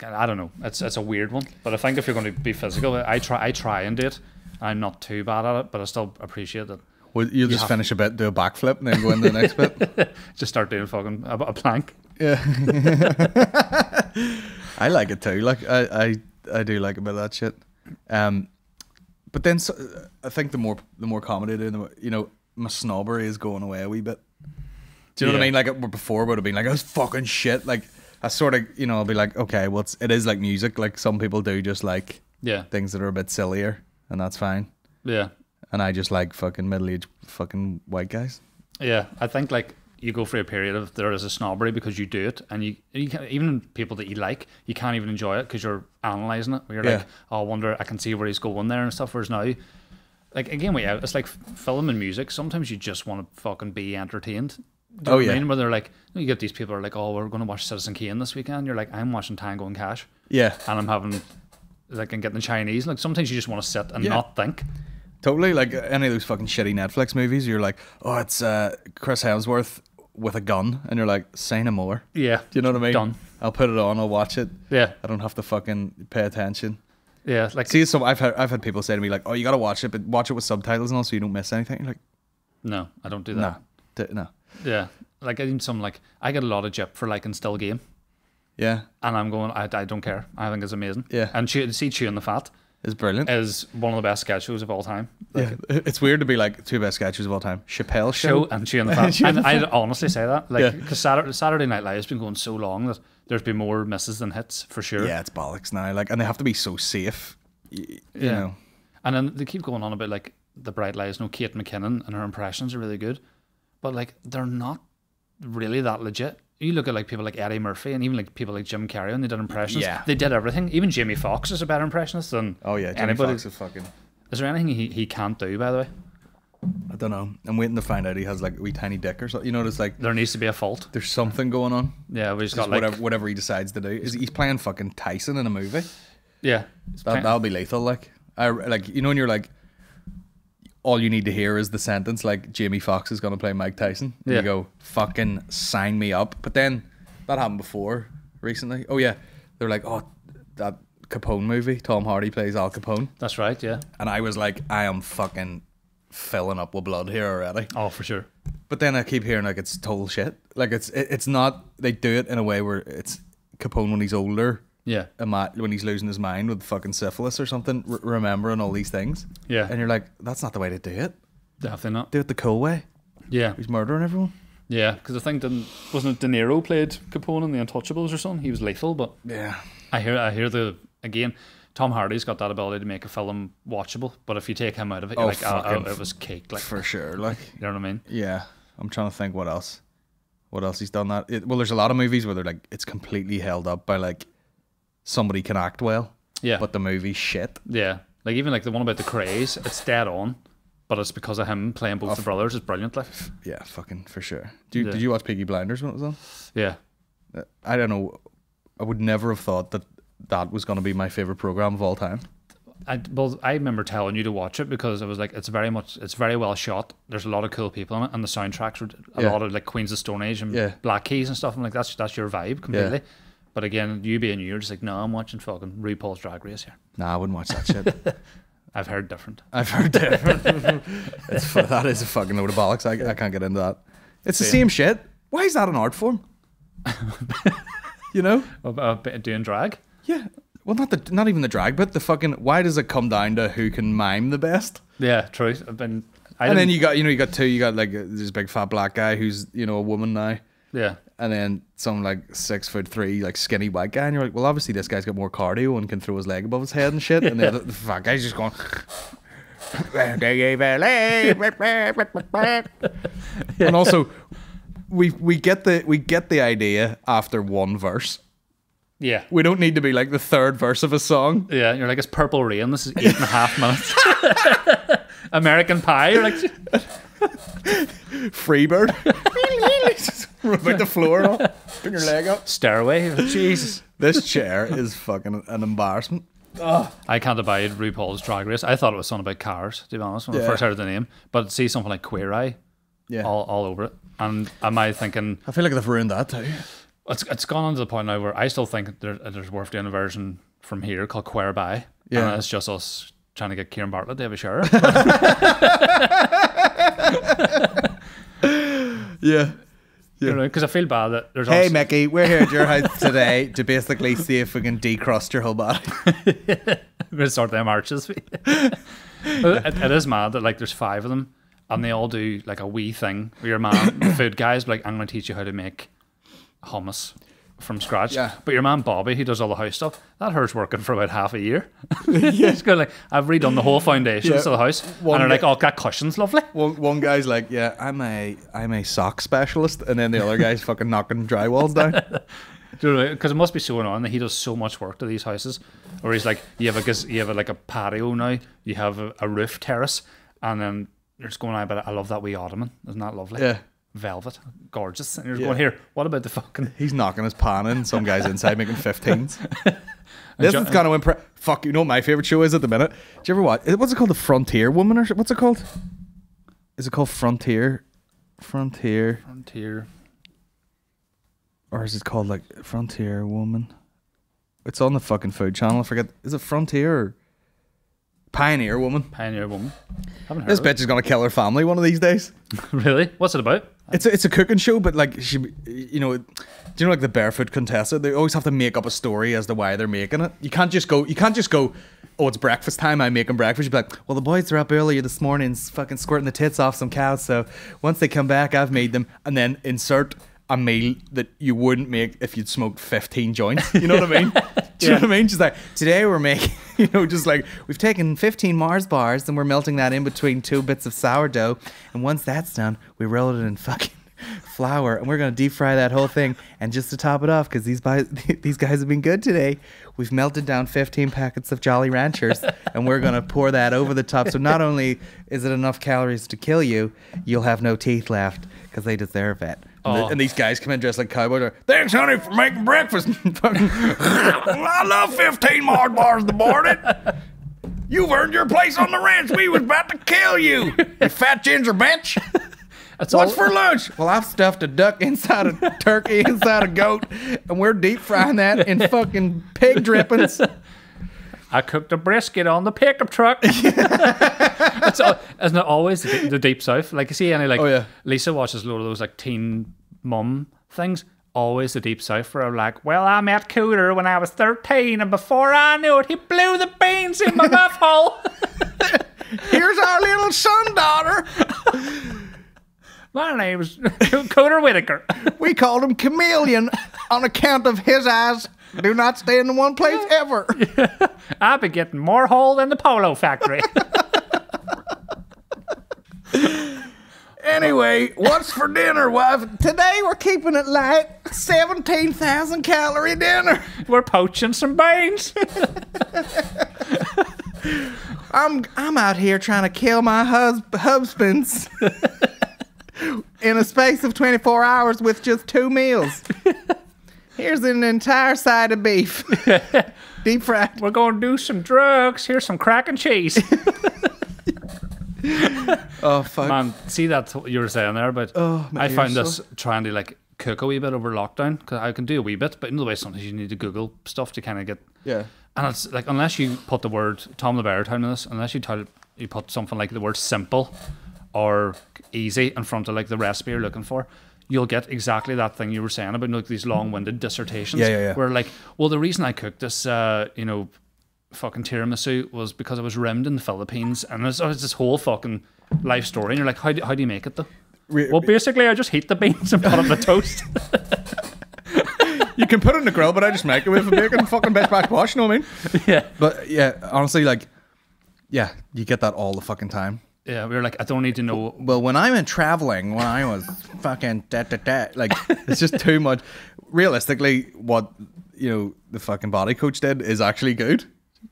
I don't know. It's a weird one. But I think if you're going to be physical, I try and do it. I'm not too bad at it, but I still appreciate it. Well, you'll just finish a bit, do a backflip, and then go into the next bit. Just start doing fucking a plank. Yeah. I like it too. Like I do like a bit of that shit. But then I think the more comedy I do, my snobbery is going away a wee bit. Do you know what I mean? Like before would have been like, "Oh, it's fucking shit." Like I sort of, I'll be like, okay, well, it is like music. Like some people do just like things that are a bit sillier, and that's fine. Yeah. And I just like fucking middle-aged fucking white guys. Yeah, I think like you go through a period of there is a snobbery because you do it, and you can, even people that you like, you can't even enjoy it because you're analysing it. Where you're like, "Oh, I wonder, I can see where he's going there and stuff." Whereas now, like again, it's like film and music. Sometimes you just want to fucking be entertained. Do you know what I mean? Where they're like, you get these people who are like, "Oh, we're going to watch Citizen Kane this weekend." You're like, "I'm watching Tango and Cash." Yeah. And I'm having like I'm getting the Chinese. Like sometimes you just want to sit and not think. Totally, like any of those fucking shitty Netflix movies, you're like, "Oh, it's Chris Hemsworth with a gun," and you're like, "Say no more." Yeah. Do you know what I mean? Done. I'll put it on. I'll watch it. Yeah. I don't have to fucking pay attention. Yeah. Like See, so I've had people say to me like, "Oh, you gotta watch it, but watch it with subtitles and all, so you don't miss anything." You're like, no, I don't do that. no. Yeah. Like I get a lot of jip for liking Still Game. Yeah, And I'm going, I don't care. I think it's amazing. Yeah. And Chewing the Fat it's brilliant. is one of the best sketch shows of all time. Like, Yeah, it's weird to be like two best sketches of all time: Chappelle Show Show. and Chewing the Fat. And I'd honestly say that. Like, Yeah. because Saturday Night Live has been going so long that there's been more misses than hits, for sure. Yeah, it's bollocks now. Like, and they have to be so safe. You know. And then they keep going on about, like, the Bright Lies. No, Kate McKinnon and her impressions are really good. But, like, they're not really that legit. You look at like people like Eddie Murphy and even like people like Jim Carrey when they did impressions. Yeah. They did everything. Even Jamie Foxx is a better impressionist than Oh yeah, Jamie anybody. Foxx is fucking. Is there anything he can't do, by the way? I don't know. I'm waiting to find out he has like a wee tiny dick or something. You know, it's like There needs to be a fault. there's something going on. Yeah, we just Just got like whatever he decides to do. He's playing fucking Tyson in a movie. yeah. That'll be lethal. Like when you're like, all you need to hear is the sentence like Jamie Foxx is gonna play Mike Tyson. And Yeah. You go fucking sign me up. But then that happened before recently. Oh yeah, they're like, oh, that Capone movie. Tom Hardy plays Al Capone, That's right. Yeah. and I was like, I am fucking filling up with blood here already. Oh, for sure. But then I keep hearing like it's total shit. Like it's not. They do it in a way where it's Capone when he's older. Yeah. When he's losing his mind with fucking syphilis or something, remembering all these things. Yeah. And you're like, that's not the way to do it. Definitely not. Do it the cool way. Yeah. He's murdering everyone. Yeah. Because I think wasn't it De Niro played Capone in The Untouchables or something? He was lethal, but Yeah. I hear again. Tom Hardy's got that ability to make a film watchable, but if you take him out of it, you're it was cake. Like, For sure. Like, you know what I mean? yeah. I'm trying to think what else he's done that. Well, there's a lot of movies where they're like, it's completely held up by like somebody can act well. Yeah. But the movie's shit. Yeah. Like even like the one about the craze, it's dead on, but it's because of him playing both the brothers. It's brilliant. Like, Yeah, fucking for sure. Did you watch Peaky Blinders when it was on? yeah. I don't know. I would never have thought that was going to be my favorite program of all time. I remember telling you to watch it because it was like it's very well shot. There's a lot of cool people in it, and the soundtracks are a Yeah. lot of like Queens of Stone Age and Yeah. Black Keys and stuff. I'm like, that's your vibe completely. But again, you being you're just like, no, I'm watching fucking RuPaul's Drag Race here. Nah, I wouldn't watch that shit. I've heard different. I've heard different. That is a fucking load of bollocks. I can't get into that. It's the same shit. Why is that an art form? You know? Doing drag? Yeah. Well, not even the drag, but the fucking. Why does it come down to who can mime the best? Yeah, true. And then you got like this big fat black guy who's a woman now. Yeah. And then some like 6'3" like skinny white guy, and you're like, well, obviously this guy's got more cardio and can throw his leg above his head and shit. And the fat guy's just going. And also, we get the idea after one verse. Yeah. We don't need to be like the third verse of a song. Yeah, you're like, it's Purple Rain. This is 8.5 minutes. American Pie. You're like, Freebird. About the floor, put your leg up. Stairway. Jesus. This chair is fucking an embarrassment. I can't abide RuPaul's Drag Race. I thought it was something about cars, to be honest, when I first heard the name. But see something like Queer Eye all over it. And am I thinking... I feel like they've ruined that too. It's gone on to the point now where I still think there's worth doing a version from here called Queer By. Yeah. And it's just us trying to get Kieran Bartlett to have a share. Yeah. Because I feel bad that there's... Hey, Mickey, we're here at your house today to basically see if we can decrust your whole body. We're going to start them arches. It is mad that like there's 5 of them and they all do like a wee thing where your man, food guys, like, I'm going to teach you how to make hummus from scratch. Yeah. But your man Bobby, who does all the house stuff, that her's working for about half a year. He's going like, I've redone the whole foundations of the house. And they're like, oh, that cushion's lovely. One guy's like, yeah, I'm a sock specialist, and then the other guy's fucking knocking drywalls down. Because it must be so annoying that he does so much work to these houses. Or he's like, you have like a patio now, you have a roof terrace, and then you're just going, but I love that wee ottoman. Isn't that lovely? Yeah. Velvet, gorgeous. And you're going, here, what about the fucking... He's knocking his pan in, some guy's inside making 15s. This is going to impress... Fuck, you know what my favourite show is at the minute? Do you ever watch... What's it called? The Frontier Woman? Or what's it called? Is it called Frontier? Frontier. Or is it called like Frontier Woman? It's on the fucking Food Channel. I forget. Is it Frontier or Pioneer Woman? Pioneer Woman. Haven't heard This of it. bitch is gonna kill her family one of these days. Really? What's it about? It's a cooking show, but like do you know like the barefoot contestant? They always have to make up a story as to why they're making it. You can't just go. Oh, it's breakfast time. I'm making breakfast. You'd be like, well, the boys are up earlier this morning, fucking squirting the tits off some cows. So once they come back, I've made them, and then insert a meal that you wouldn't make if you'd smoked 15 joints. You know what I mean? Do you know what I mean? Just like, today we're making, just like, we've taken 15 Mars bars and we're melting that in between 2 bits of sourdough. And once that's done, we roll it in fucking flour and we're going to deep fry that whole thing. And just to top it off, because these guys have been good today, we've melted down 15 packets of Jolly Ranchers and we're going to pour that over the top. So not only is it enough calories to kill you, you'll have no teeth left because they deserve it. And these guys come in dressed like cowboys. Are, thanks, honey, for making breakfast. I love 15 Mars bars in the morning. You've earned your place on the ranch. We was about to kill you, you fat ginger bitch. What's for lunch? Well, I've stuffed a duck inside a turkey, inside a goat, and we're deep frying that in fucking pig drippings. I cooked a brisket on the pickup truck. Isn't it always the deep south? Like, you see any like Lisa watches a load of those like teen mum things. Always the deep south where I'm like, well, I met Cooter when I was 13, and before I knew it, he blew the beans in my muff hole. Here's our little son, daughter. My name's Cooter Whitaker. We called him Chameleon on account of his eyes do not stay in one place ever. I've been getting more hole than the Polo Factory. Anyway, what's for dinner, wife? Today we're keeping it light. 17,000 calorie dinner. We're poaching some beans. I'm out here trying to kill my husbands in a space of 24 hours with just 2 meals. Here's an entire side of beef. Deep fried. We're going to do some drugs. Here's some crack and cheese. Oh, fuck. Man, see that you were saying there, but I found this trying to like cook a wee bit over lockdown because I can do a wee bit, but in the way sometimes you need to Google stuff to kind of get. Yeah. And it's like unless you put the word Tom the Bear Town in this, unless you put something like the word simple or easy in front of like the recipe you're looking for, you'll get exactly that thing you were saying about like these long-winded dissertations. Yeah. Where like, well, the reason I cooked this, fucking tiramisu was because I was rimmed in the Philippines, and it's this whole fucking life story. And you're like, how do you make it though? Well, basically, I just heat the beans and put it on the toast. You can put it in the grill, but I just microwave and bacon, fucking best backwash. You know what I mean? Yeah. But yeah, honestly, like, yeah, you get that all the fucking time. Yeah, we were like, I don't need to know. Well, when I went traveling, when I was fucking like, it's just too much. Realistically, what the fucking body coach did is actually good.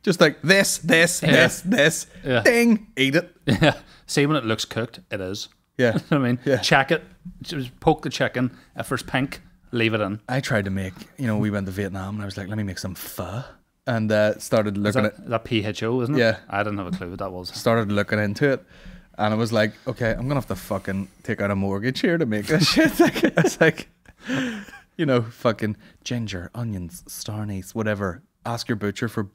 Just like this, Yeah. ding, eat it. Yeah. See, when it looks cooked, it is. Yeah. You know what I mean? Yeah. Check it. Just poke the chicken. If it's pink, leave it in. I tried to make, we went to Vietnam and I was like, let me make some pho. And started looking at that PHO, isn't it? Yeah. I didn't have a clue what that was. started looking into it, and I was like, okay, I'm gonna have to fucking take out a mortgage here to make this shit. It's like, fucking ginger, onions, star anise, whatever. Ask your butcher for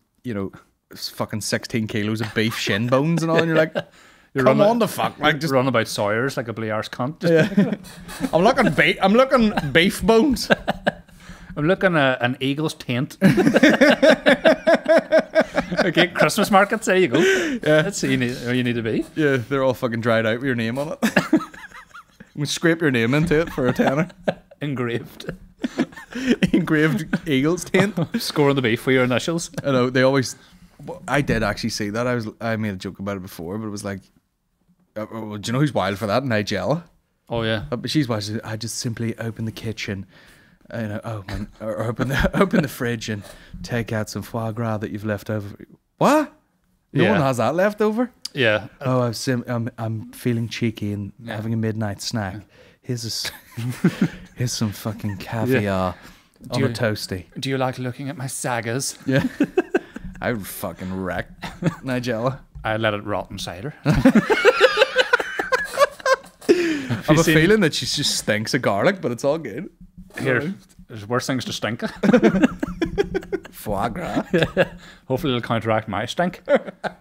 fucking 16 kilos of beef shin bones and all, and you're like, come on the fuck, like just run about Sawyer's like a blue arse cunt. I'm looking beef bones. I'm looking at an eagle's taint. Okay, Christmas markets, there you go. Yeah. That's where you need to be. Yeah, they're all fucking dried out with your name on it. You scrape your name into it for a tenner. Engraved eagle's taint. Scoring the beef for your initials. I know, they always... I did actually see that. I made a joke about it before, but it was like... do you know who's wild for that? Nigella. Oh, yeah. But she's wild. I just simply open the kitchen... or open the fridge and take out some foie gras that you've left over. What? No one has that left over? Yeah. Oh, I'm feeling cheeky and having a midnight snack. Here's some fucking caviar on a toasty. Do you like looking at my sagas? Yeah. I would fucking wreck Nigella. I let it rot in cider. I have a feeling that she just stinks of garlic, but it's all good. Here, there's worse things to stink. Foie gras. Hopefully it'll counteract my stink.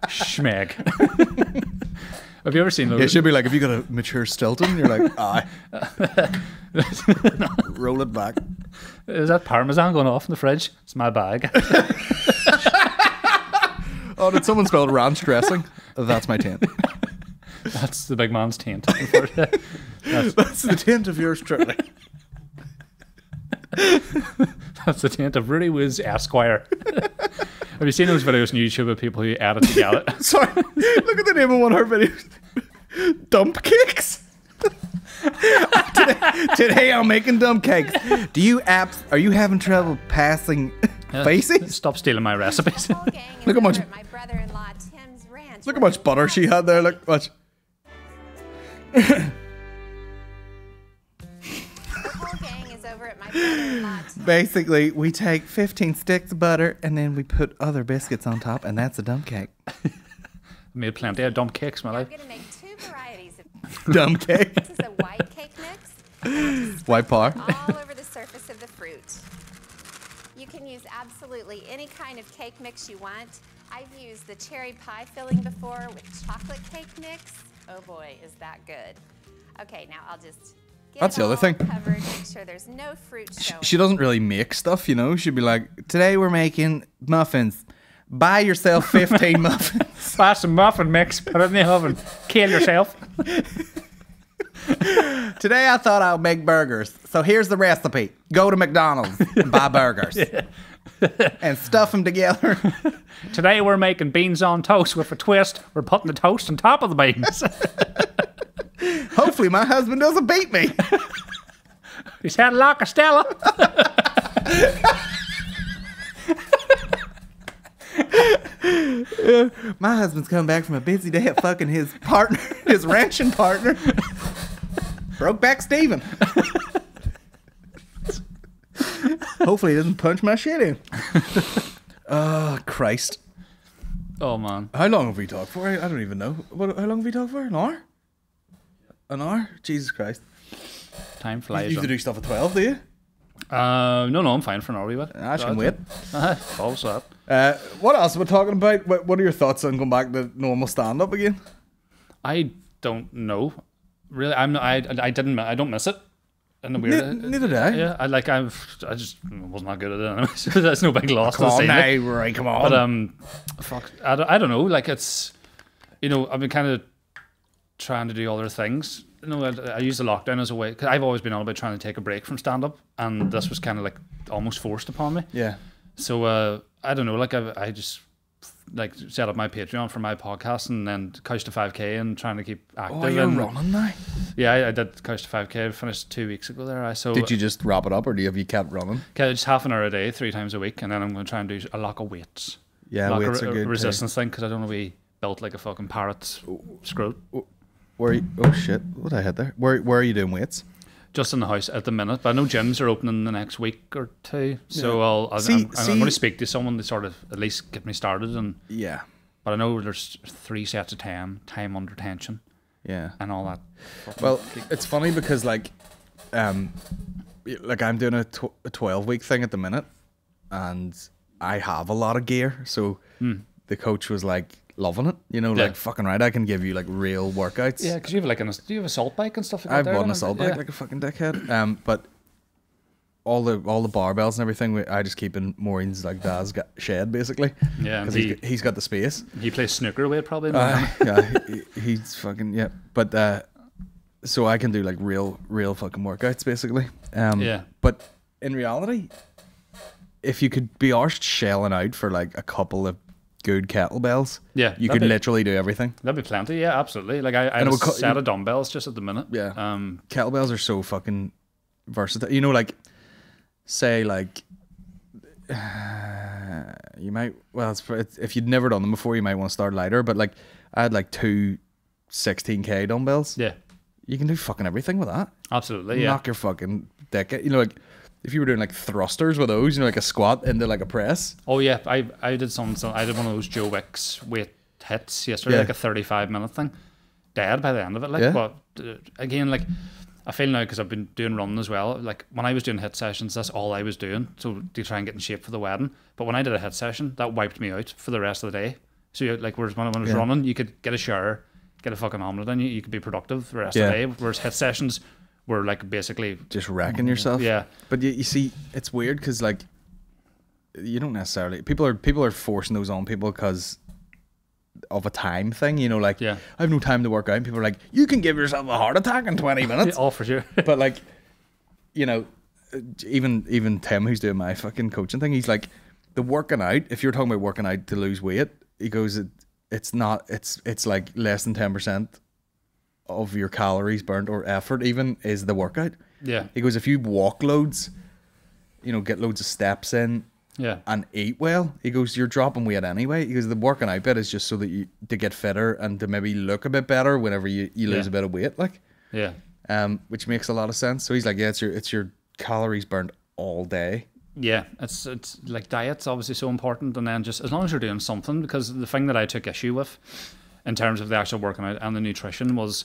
Schmeg. Have you ever seen those? It should be like, if you got a mature Stilton, you're like, aye. Roll it back. Is that Parmesan going off in the fridge? It's my bag. Oh, did someone spell ranch dressing? That's my taint. That's the big man's taint. That's the taint of yours truly. That's the taint of Rudy Wiz Esquire. Have you seen those videos on YouTube of people who edit together? Sorry, look at the name of one of her videos. Dump cakes. Today I'm making dump cakes. Are you having trouble passing faces? Stop stealing my recipes. Look how much butter she had there. Look, watch. Basically, we take 15 sticks of butter and then we put other biscuits on top, and that's a dump cake. Made plenty of dump cakes in my life. I'm going to make 2 varieties of Dump cake. This is a white cake mix. White par. All over the surface of the fruit. You can use absolutely any kind of cake mix you want. I've used the cherry pie filling before with chocolate cake mix. Oh boy, is that good. Okay, now I'll just get That's it the other all thing. covered, make sure there's no fruit showing. She doesn't really make stuff, She'd be like, today we're making muffins. Buy yourself 15 muffins. Buy some muffin mix, put it in the oven, kill yourself. Today I thought I would make burgers. So here's the recipe. Go to McDonald's and buy burgers. And stuff them together. Today we're making beans on toast with a twist. We're putting the toast on top of the beans. Hopefully my husband doesn't beat me. He's had a lock of Stella. My husband's coming back from a busy day at fucking his partner, his ranching partner. Brokeback Steven. Hopefully he doesn't punch my shit in. Oh, Christ. Oh, man. How long have we talked for? I don't even know. How long have we talked for? An hour? An hour? Jesus Christ. Time flies. You have to on. do stuff at 12, do you? No, I'm fine for an hour. Wee bit. I can wait. Also that. What else are we talking about? What are your thoughts on going back to normal stand-up again? I don't know. Really, I'm not. I don't miss it. In the weird. Neither did I. Yeah, I just wasn't that good at it anyway. So that's no big loss. Come on to now, see it. right? Come on. But fuck, I don't know. Like it's, I've been kind of trying to do other things. I use the lockdown as a way, because I've always been on about trying to take a break from stand up, and this was kind of like almost forced upon me. Yeah. So I don't know. Like I just like set up my Patreon for my podcast, and then Couch to 5K, and trying to keep active. Oh, you're running now. Yeah, I did Couch to 5K. I finished 2 weeks ago there. Did you just wrap it up, or have you kept running? Okay, just half an hour a day, 3 times a week, and then I'm going to try and do a lot of weights. Yeah, like weights are good. Resistance thing, because I don't want to be built like a fucking parrot's scrot. Where? Oh shit! What I hit there? Where are you doing weights? Just in the house at the minute, but I know gyms are opening the next week or two, so I'm going to speak to someone to sort of at least get me started. And yeah, but I know there's 3 sets of time under tension. Yeah, and all that. Well, it's funny because like I'm doing a 12-week thing at the minute, and I have a lot of gear, so the coach was like loving it, like fucking right. I can give you like real workouts. Yeah, because you have do you have a assault bike and stuff like that? I've won an assault bike like a fucking dickhead. But all the barbells and everything, I just keep in Maureen's like dad's shed basically. Yeah, because he's got the space. He plays snooker with it probably. Yeah, he's fucking But so I can do like real fucking workouts basically. Yeah. But in reality, if you could be arsed shelling out for like a couple of good kettlebells, you could literally do everything. That'd be plenty. Yeah, absolutely. Like I have a set of dumbbells just at the minute. Yeah. Kettlebells are so fucking versatile. Like say like you might if you'd never done them before, you might want to start lighter. But like I had like 2 16K dumbbells. Yeah. You can do fucking everything with that. Absolutely. Yeah. Knock your fucking dick. Like if you were doing like thrusters with those, like a squat into like a press. Oh yeah, I did I did one of those Joe Wicks weight hits yesterday, like a 35-minute thing. Dead by the end of it, like. But again, like I feel now because I've been doing running as well. Like when I was doing hit sessions, that's all I was doing, so to try and get in shape for the wedding. But when I did a hit session, that wiped me out for the rest of the day. So like, whereas when I was running, you could get a shower, get a fucking omelette in you could be productive the rest of the day. Whereas hit sessions were like basically just wrecking yourself. Yeah, but you see, it's weird because like you don't necessarily people are forcing those on people because of a time thing. Like I have no time to work out. And people are like, you can give yourself a heart attack in 20 minutes. Oh, for sure. But like, even Tim, who's doing my fucking coaching thing, he's like, the working out. If you're talking about working out to lose weight, he goes, it's not. It's like less than 10% of your calories burnt or effort even is the workout. Yeah. He goes, if you walk loads, get loads of steps in, and eat well, he goes, you're dropping weight anyway. He goes, the working out bit is just so that to get fitter and to maybe look a bit better whenever you lose a bit of weight, like. Yeah. Which makes a lot of sense. So he's like, yeah, it's your calories burnt all day. Yeah, it's like diet's obviously so important, and then just as long as you're doing something, because the thing that I took issue with in terms of the actual working out and the nutrition was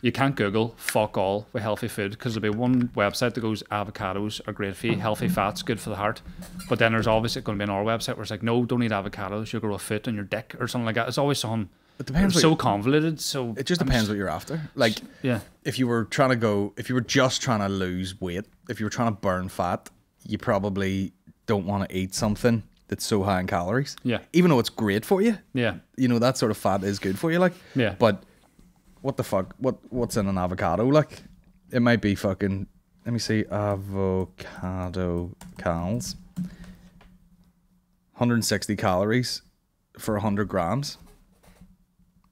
you can't Google fuck all with healthy food, because there'll be one website that goes avocados are great for you, healthy fats good for the heart, but then there's obviously going to be another website where it's like, no, don't eat avocados, you'll grow a foot on your dick or something like that. It's always something. It depends. So convoluted. So it just depends what you're after. Like, if you were just trying to lose weight, if you were trying to burn fat, you probably don't want to eat something that's so high in calories. Yeah. Even though it's great for you. Yeah. That sort of fat is good for you, like. Yeah. But what the fuck? What's in an avocado? Like, it might be fucking. Let me see. Avocado calories. 160 calories for 100 grams.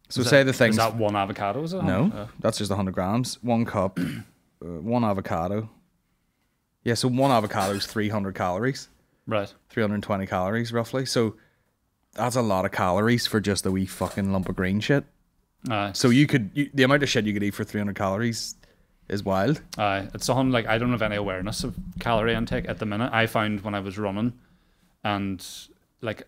So say the thing. Is that one avocado? Is it? No, that's just 100 grams. 1 cup, 1 avocado. Yeah, so 1 avocado is 300 calories. Right. 320 calories, roughly. So that's a lot of calories for just a wee fucking lump of green shit. So the amount of shit you could eat for 300 calories is wild. It's something like, I don't have any awareness of calorie intake at the minute. I found when I was running, and like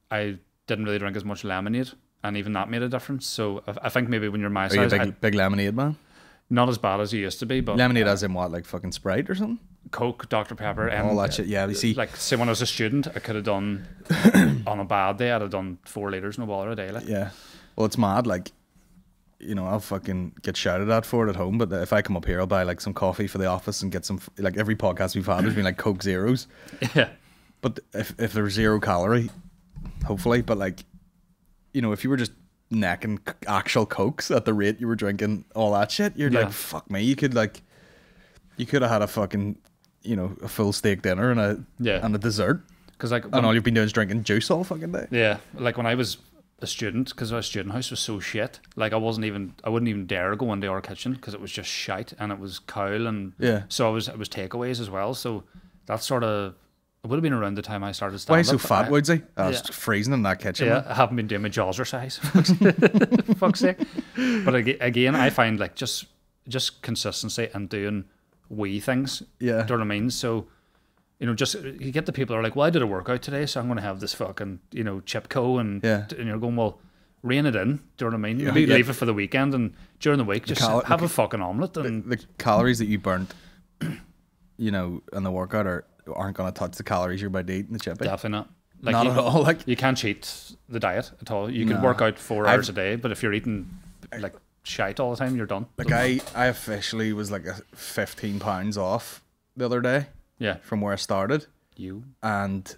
I didn't really drink as much lemonade, and even that made a difference. So I think maybe when you're my size, you a big lemonade man? Not as bad as it used to be, but Lemonade as in what, like fucking Sprite or something? Coke, Dr. Pepper, and All that shit. Yeah, you see, like say when I was a student, I could have done on a bad day, I'd have done 4 liters no bother a day. Like. yeah. Well, it's mad. Like, you know, I'll fucking get shouted at for it at home, but if I come up here, I'll buy like some coffee for the office and get some. Like every podcast we've had, there's been like Coke Zeros. Yeah. But if they're 0 calorie, hopefully. But like, you know, if you were just necking actual Cokes at the rate you were drinking all that shit, you're like, fuck me. You could have had a fucking, you know, a full steak dinner and a dessert. Because like, and all you've been doing is drinking juice all fucking day. Yeah, like when I was a student, because our student house was so shit. Like I wouldn't even dare go into our kitchen because it was just shite and it was cowl and so it was takeaways as well. So that sort of. It would have been around the time I started stand-up. Why so fat, Woodsy? I was freezing in that kitchen. Yeah, I haven't been doing my jaws size. Fuck's sake. But again, I find like just consistency and doing wee things. Yeah. Do you know what I mean? So, you know, just you get the people who are like, well, I did a workout today, so I'm going to have this fucking, you know, Chipco and you're going, well, rein it in. Do you know what I mean? Maybe leave it for the weekend and during the week, just have a fucking omelette. And the calories that you burnt, you know, in the workout aren't going to touch the calories you're about to eat in the chippy. Definitely not. Like not at all. Like you can't cheat the diet at all. You can work out 4 hours a day, but if you're eating like shite all the time, you're done. Like I officially was like 15 pounds off the other day. Yeah. From where I started. And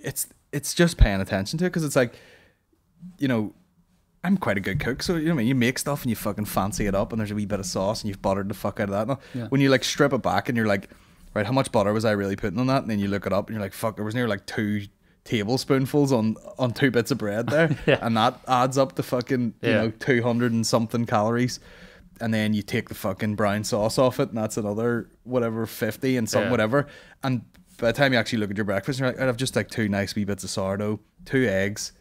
it's just paying attention to it because it's like, you know, I'm quite a good cook, so you know what I mean, you make stuff and you fucking fancy it up and there's a wee bit of sauce and you've buttered the fuck out of that. Yeah. When you like strip it back and you're like, right, how much butter was I really putting on that? And then you look it up and you're like, fuck, there was near like 2 tablespoonfuls on 2 bits of bread there. And that adds up to fucking, you know, 200 and something calories. And then you take the fucking brown sauce off it and that's another whatever 50 and something whatever. And by the time you actually look at your breakfast, you're like, I'd have just like 2 nice wee bits of sourdough, 2 eggs,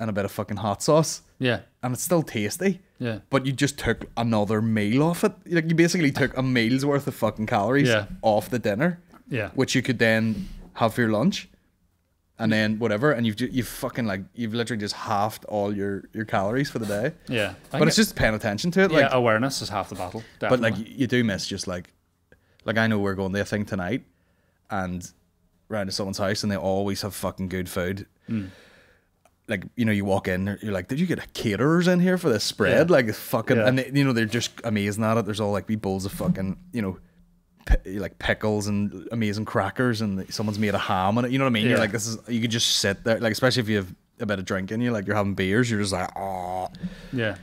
and a bit of fucking hot sauce. Yeah. And it's still tasty. Yeah. But you just took another meal off it. Like you basically took a meal's worth of fucking calories off the dinner. Yeah. Which you could then have for your lunch. And then whatever, and you've fucking like you've literally just halved all your calories for the day. Yeah. But it's just paying attention to it. Yeah, like awareness is half the battle. Definitely. But like you do miss just like I know we're going to a thing tonight and round to someone's house and they always have fucking good food. Like, you know, you walk in, you're like, did you get caterers in here for this spread? Like, it's fucking, and they, you know, they're just amazing at it. There's all like wee bowls of fucking, you know, like pickles and amazing crackers, and someone's made a ham on it. You know what I mean? You're like, this is, you could just sit there, like, especially if you have a bit of drink in you, like you're having beers, you're just like, oh. Yeah.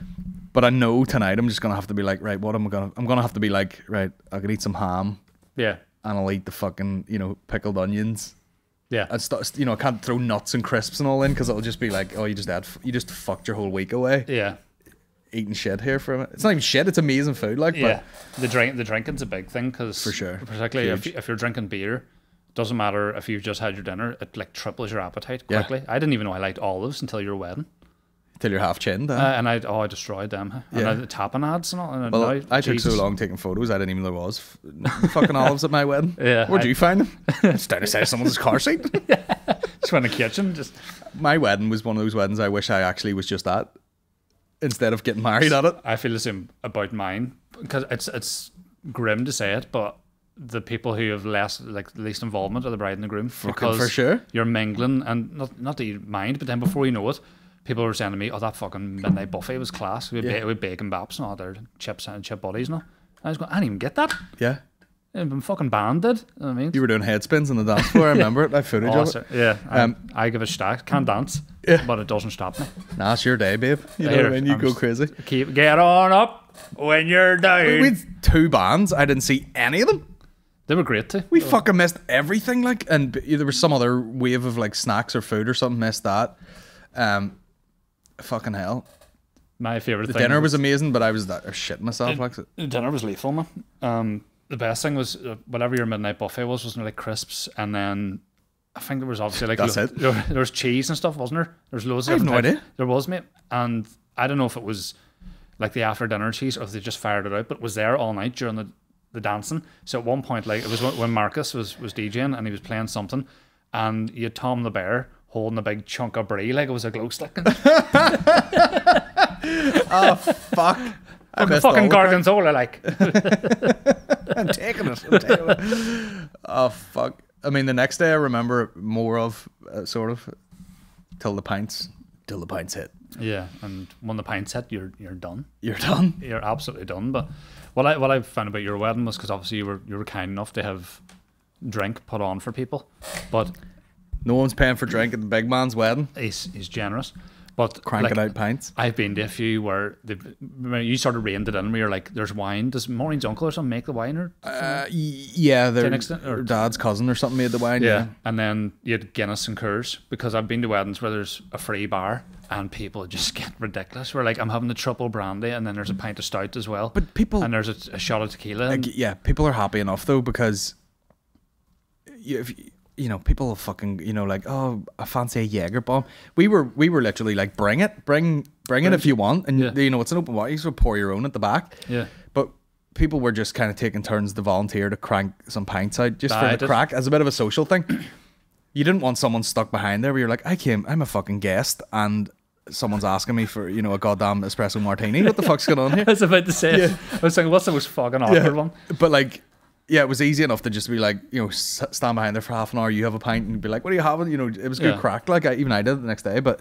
But I know tonight I'm just going to have to be like, right, what am I going to, I'm going to have to be like, right, I could eat some ham. Yeah. And I'll eat the fucking, you know, pickled onions. Yeah, and you know, I can't throw nuts and crisps and all in because it'll just be like, oh, you just fucked your whole week away. Yeah, eating shit here for a minute. It's not even shit; it's amazing food. Like, yeah, but the drinking's a big thing because for sure, particularly if you're drinking beer, doesn't matter if you've just had your dinner, it like triples your appetite quickly. I didn't even know I liked olives until your wedding. Till you're half chinned, and I destroyed them. And the tapping ads and all. And well, I took so long taking photos, I didn't even know there was fucking olives at my wedding. Yeah, where'd you find them? Just down the side of someone's car seat. Just went in the kitchen. Just my wedding was one of those weddings I wish I actually was just at, instead of getting married at it. I feel the same about mine because it's grim to say it, but the people who have least involvement are the bride and the groom. Because for sure, you're mingling, and not that you mind, but then before you know it, people were saying to me, oh, that fucking midnight buffet was class with bacon baps and all their chips and chip buddies and all. I was going, I didn't even get that. Yeah. I'm fucking banned, did. You know what I mean? You were doing head spins on the dance floor, I remember it. I have footage of it. Yeah. I give a stack. Can't dance, but it doesn't stop me. Nah, it's your day, babe. You know what I mean? You go crazy. Get on up when you're down. We had 2 bands. I didn't see any of them. They were great too. We fucking missed everything. Like, and there was some other wave of like snacks or food or something. Missed that. Fucking hell. My favourite thing. The dinner was amazing, but I was shitting myself. The dinner was lethal, man. The best thing was whatever your midnight buffet was like crisps, and then I think there was obviously like that's it. There was cheese and stuff, wasn't there? There was loads of I have no idea. There was, mate, and I don't know if it was like the after dinner cheese or if they just fired it out, but it was there all night during the dancing. So at one point, like it was when Marcus was DJing and he was playing something, and you had Tom the Bear holding a big chunk of brie like it was a glow stick. Oh fuck! Fucking Gorgonzola, like. I'm taking it. Oh, fuck. I mean, the next day I remember more of, sort of, till the pints hit. Yeah, and when the pints hit, you're done. You're done? You're absolutely done. But what I found about your wedding was because obviously you were kind enough to have drink put on for people. But no one's paying for drink at the big man's wedding. He's generous. But cranking out pints. I've been to a few where you sort of reined it in where you're like, there's wine. Does Maureen's uncle or something make the wine? Or yeah, their dad's cousin or something made the wine. Yeah. And then you had Guinness and Coors, because I've been to weddings where there's a free bar and people just get ridiculous. We're like, I'm having the triple brandy and then there's a pint of stout as well. But people... And there's a shot of tequila. Yeah, people are happy enough though, because... You know, people will fucking, you know, like, oh, I fancy a Jaeger bomb. We were literally like, bring it if you want, and you know, it's an open bar. You sort of pour your own at the back. Yeah. But people were just kind of taking turns to volunteer to crank some pints out just for the crack as a bit of a social thing. You didn't want someone stuck behind there where you're like, I'm a fucking guest, and someone's asking me for, you know, a goddamn espresso martini. What the fuck's going on here? I was about to say, I was thinking, what's the most fucking awkward one? But like. Yeah, it was easy enough to just be like, you know, stand behind there for half an hour. You have a pint and be like, what are you having? You know, it was good crack. Like, even I did it the next day. But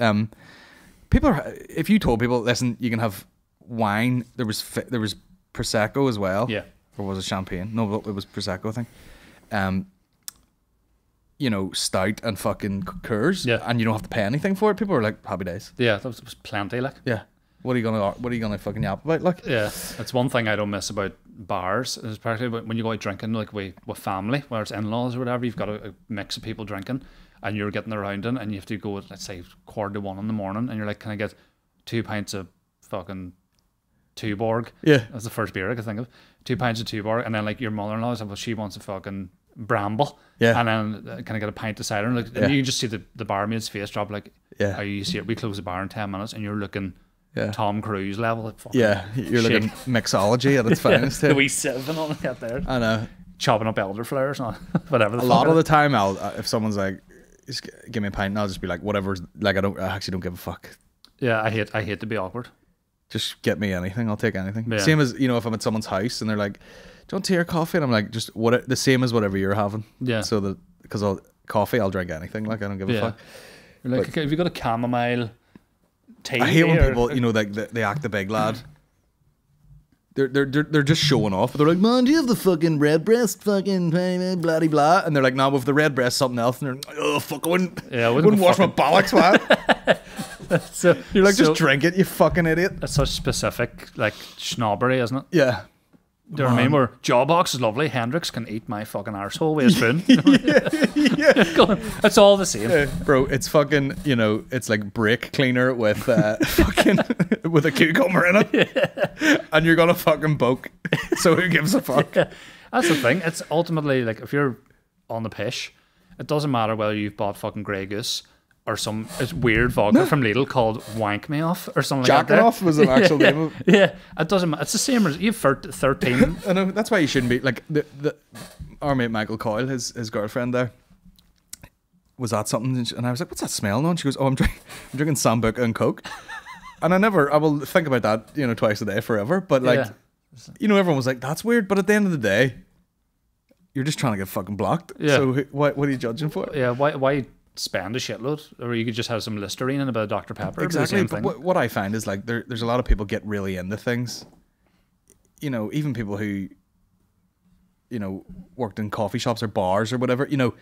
people are, if you told people, listen, you can have wine. There was Prosecco as well. Yeah. Or was it champagne? No, it was Prosecco, I think. You know, stout and fucking Coors. Yeah. And you don't have to pay anything for it. People were like, happy days. Yeah, that was plenty, like. Yeah. What are you gonna fucking yap about? Like, yeah, it's one thing I don't miss about bars, is particularly when you go out drinking, like with family, whether it's in-laws or whatever. You've got a mix of people drinking, and you're getting around in, and you have to go at, let's say, 1:45 in the morning, and you're like, can I get 2 pints of fucking Tuborg? Yeah, that's the first beer I could think of. 2 pints of Tuborg, and then like your mother-in-law, well, she wants a fucking Bramble. Yeah, and then can I get a pint of cider? And, like, and you can just see the barmaid's face drop, like, yeah, you see it. We close the bar in 10 minutes, and you're looking. Yeah. Tom Cruise level. Yeah, you're looking mixology at its finest. The wee 7 on it there. I know. Chopping up elderflowers and whatever. A lot of the time, if someone's like, just give me a pint, and I'll just be like, whatever's, like, I actually don't give a fuck. Yeah, I hate to be awkward. Just get me anything. I'll take anything. Yeah. Same as, you know, if I'm at someone's house and they're like, do you want tea or coffee? And I'm like, just the same as whatever you're having. Yeah. So that, because I'll drink anything. Like, I don't give a fuck. You're like, okay, have you got a chamomile tea? I hate when people, you know, like they act the big lad. They're just showing off. They're like, man, do you have the fucking red breast, fucking blah blah? And they're like, no, with the red breast something else. And they're like, oh fuck, I wouldn't wash my bollocks, man. So you're like, just drink it, you fucking idiot. That's such specific, like, snobbery, isn't it? Yeah. Do you know what I mean? Where Jawbox is lovely, Hendrix can eat my fucking arsehole with a spoon. It's all the same. Bro, it's fucking, you know, it's like brake cleaner with fucking with a cucumber in it. Yeah. And you're gonna fucking poke. So who gives a fuck? Yeah. That's the thing. It's ultimately like, if you're on the pish, it doesn't matter whether you've bought fucking Grey Goose or some weird vodka from Lidl called Wank Me Off or something like that. Jack Off was an actual name of it. Yeah, it doesn't matter. It's the same as you've 13. I know, that's why you shouldn't be like our mate Michael Coyle, his girlfriend there, was at something, and I was like, what's that smell now? And she goes, oh, I'm drinking Sambuca and Coke. And I will think about that, you know, twice a day forever. But like, you know, everyone was like, that's weird. But at the end of the day, you're just trying to get fucking blocked. Yeah. So what are you judging for? Yeah, why spend a shitload? Or you could just have some Listerine and a bit of Dr. Pepper. Exactly. But what I find is like there's a lot of people get really into things. You know, even people who, you know, worked in coffee shops or bars or whatever, you know,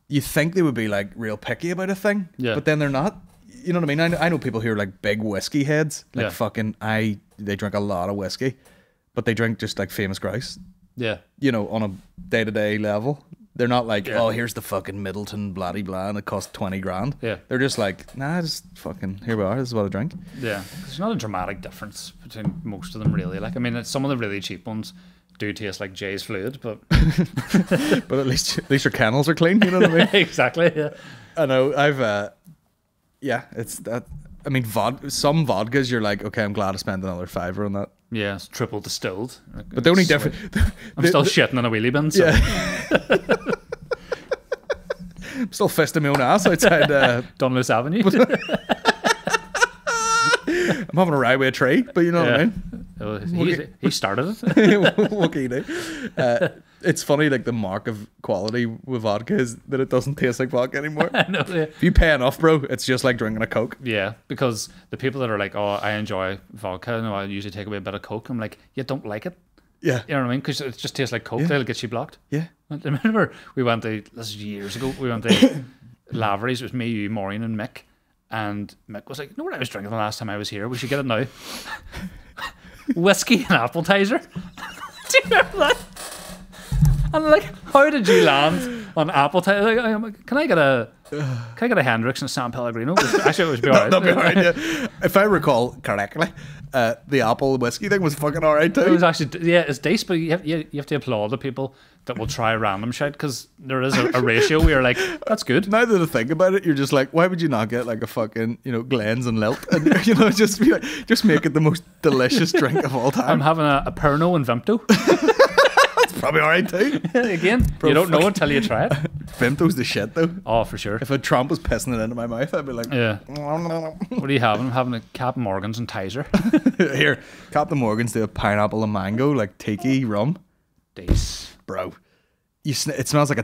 you think they would be like real picky about a thing, but then they're not. You know what I mean? I know people who are like big whiskey heads, like they drink a lot of whiskey, but they drink just like Famous Grouse. Yeah. You know, on a day-to-day level. They're not like, oh, here's the fucking Middleton bloody blah and it costs 20 grand. Yeah. They're just like, nah, just fucking, here we are, this is what I drink. Yeah. There's not a dramatic difference between most of them, really. Like, I mean, some of the really cheap ones do taste like Jay's Fluid, but but at least your kennels are clean, you know what I mean? Exactly, yeah. I know, it's that. I mean, some vodkas, you're like, okay, I'm glad I spent another $5 on that. Yeah, it's triple distilled. But the only difference... I'm still shitting in a wheelie bin, so... Yeah. I'm still fisting my own ass outside... Dunluce Avenue. I'm having a ride with a tree, but you know what I mean? He started it. What can you do? It's funny, like the mark of quality with vodka is that it doesn't taste like vodka anymore. I know, yeah. If you pay enough, bro, it's just like drinking a Coke. Yeah, because the people that are like, oh, I enjoy vodka, no, I usually take away a bit of Coke. I'm like, you don't like it. Yeah. You know what I mean? Because it just tastes like Coke. Yeah. That'll get you blocked. Yeah. I remember we went to, this is years ago, we went to Lavery's. It was me, you, Maureen and Mick. And Mick was like, you know what I was drinking the last time I was here? We should get it now. Whiskey and appetizer. Do you remember that? And like, how did you land on appetizer? Like, I'm like, can I get a Hendrix and San Pellegrino? Actually, it was be alright. That'd be alright, yeah. If I recall correctly, the apple whiskey thing was fucking alright too. It was actually, yeah, it's decent, but you have to applaud the people that will try random shit, because there is a ratio where you're like, that's good. Now that I think about it, you're just like, why would you not get like a fucking, Glens and Lilt, and just be like, just make it the most delicious drink of all time. I'm having a Pernod and Vimto. It's probably alright too. Again, Bro, you don't know until you try it. Vimto's the shit though. Oh, for sure. If a Trump was pissing it into my mouth, I'd be like, Yeah. What are you having? I'm having a Captain Morgan's and Tizer. Here, Captain Morgan's do a pineapple and mango, like tiki rum. Dace. Bro, it smells like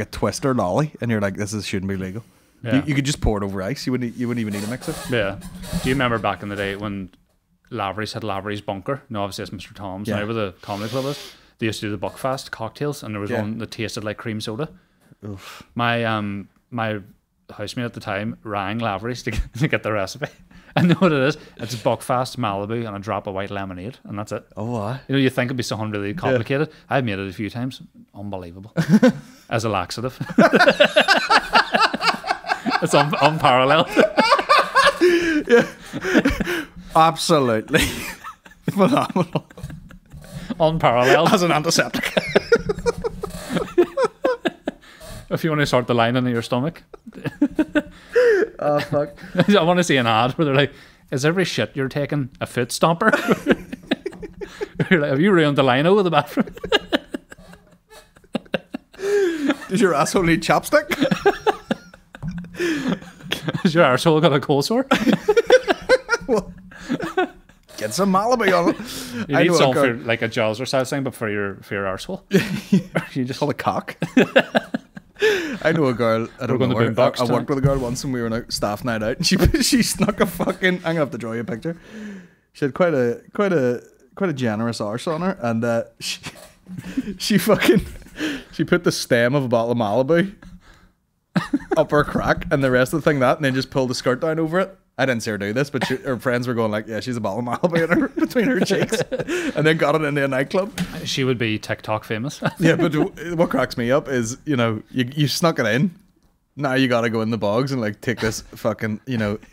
a Twister lolly, and you're like, shouldn't be legal. Yeah. You could just pour it over ice. You wouldn't even need a mixer. Yeah. Do you remember back in the day when Lavery's had Lavery's Bunker? No, obviously it's Mr. Tom's. Yeah. Now where the comedy club is. They used to do the Buckfast cocktails, and there was one that tasted like cream soda. Oof. My my housemate at the time rang Lavery's to get the recipe. I know what it is. It's Buckfast, Malibu, and a drop of white lemonade, and that's it. Oh, what? You think it'd be something really complicated. I've made it a few times. Unbelievable. As a laxative. It's unparalleled. Yeah. Absolutely. Phenomenal. Unparalleled. As an antiseptic. If you want to start the line into your stomach. Oh, fuck. I want to see an ad where they're like, is every shit you're taking a foot stomper? You're like, have you ruined the lino with the bathroom? Does your asshole need chapstick? Has your arsehole got a cold sore? Well, get some Malibu on it. You need something for like a Jaws or something, but for your arsehole. You just call it cock. I know a girl. I don't know where. I worked with a girl once, and we were on a staff night out, and she snuck a fucking. I'm gonna have to draw you a picture. She had quite a generous arse on her, and she put the stem of a bottle of Malibu up her crack, and the rest of the thing and then just pulled the skirt down over it. I didn't see her do this, but her friends were going like, yeah, she's a bottle of Malibu between her cheeks, and then got it into a nightclub. She would be TikTok famous. Yeah, but what cracks me up is, you snuck it in. Now you gotta go in the bogs and like take this fucking,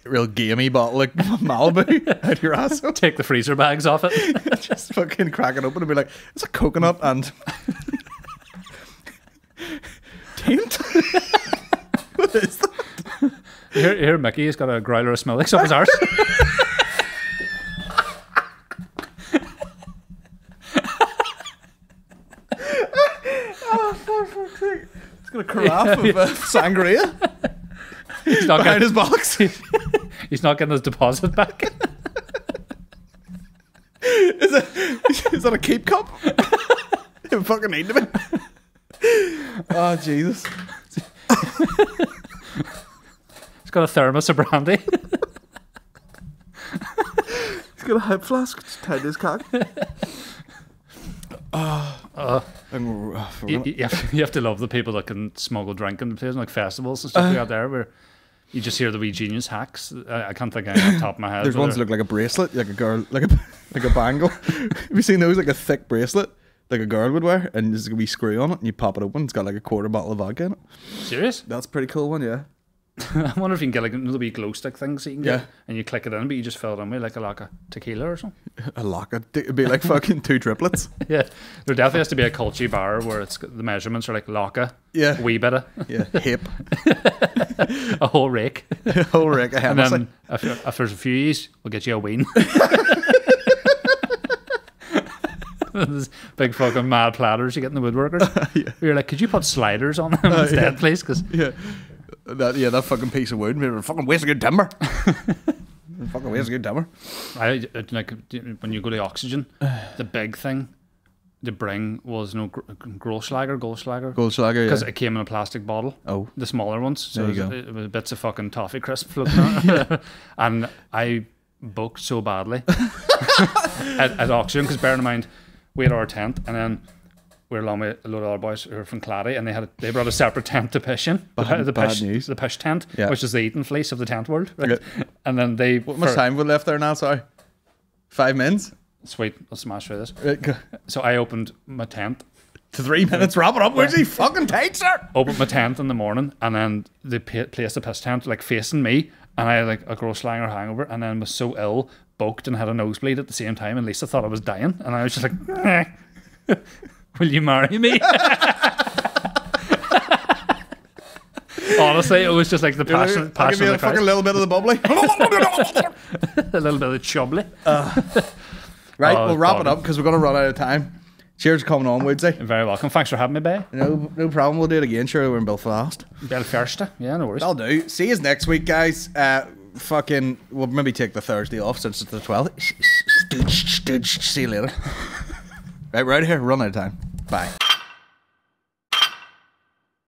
real gamey bottle of Malibu out of your ass. Take the freezer bags off it. Just fucking crack it open and be like, it's a coconut and taint. What is that? Here, Mickey has got a growler of Smilix up his arse. Oh, for fuck's sake. He's got a carafe of sangria. He's not behind his box. He's not getting his deposit back. Is that a Cape cup? You fucking need to be. Oh, Jesus. Got a thermos of brandy. He's got a hip flask tied to his cock. You have to love the people that can smuggle drink in places like festivals and stuff like that there, where you just hear the wee genius hacks. I can't think of any on the top of my head. There's ones that look like a bracelet, like a girl, like a bangle. Have you seen those? Like a thick bracelet, like a girl would wear, and there's a wee screw on it, and you pop it open. It's got like a quarter bottle of vodka in it. Serious? That's a pretty cool one, yeah. I wonder if you can get like another wee glow stick things that you can get, Yeah. and you click it in, but you just fill it in with like a lock of tequila or something. A lock of it'd be like fucking two triplets. Yeah, there definitely has to be a culture bar where it's the measurements are like locka, Yeah. wee bit of, Yeah, hip. a whole rake, A whole rake of and Hennessy. then if there's a few years, we'll get you a ween. There's big fucking mad platters you get in the woodworkers. Yeah. You're like, could you put sliders on them instead, please? Because Yeah. That fucking piece of wood, fucking waste of good timber. Fuck away, it's a good timber. I like when you go to Oxygen, the big thing to bring was Goldschlager, Goldschlager, because yeah. it came in a plastic bottle. Oh. The smaller ones. So There you it was bits of fucking toffee crisp floating around. And I booked so badly at Oxygen, because bearing in mind, we had our tent, and then we were along with a load of other boys who were from Clady, and they brought a separate tent to pish in. Bad news. The pish tent, Yeah. which is the eating fleece of the tent world. Right? Okay. And then they... What much time we left there now, sorry? 5 minutes? Sweet, I'll smash through this. Right, go. So I opened my tent. 3 minutes, wrap it up. Where's he fucking tight, sir? Opened my tent in the morning, and then they placed the piss tent like facing me, and I had like a gross slanger hangover, and then was so ill, bulked, and had a nosebleed at the same time, and Lisa thought I was dying, and I was just like, will you marry me? Honestly, it was just like the passion I'll give you a of the fucking crowd. little bit of the bubbly. A little bit of chubbly. Right, Oh, we'll wrap it God. up because we're going to run out of time. Cheers for coming on, Woodsy. Very welcome. Thanks for having me, Bay. No problem. We'll do it again. Sure, we're in Belfast. Belfast. Yeah, no worries. That'll do. See you next week, guys. We'll maybe take the Thursday off since it's the 12th. See you later. Right, we're out of here. Run out of time. Bye.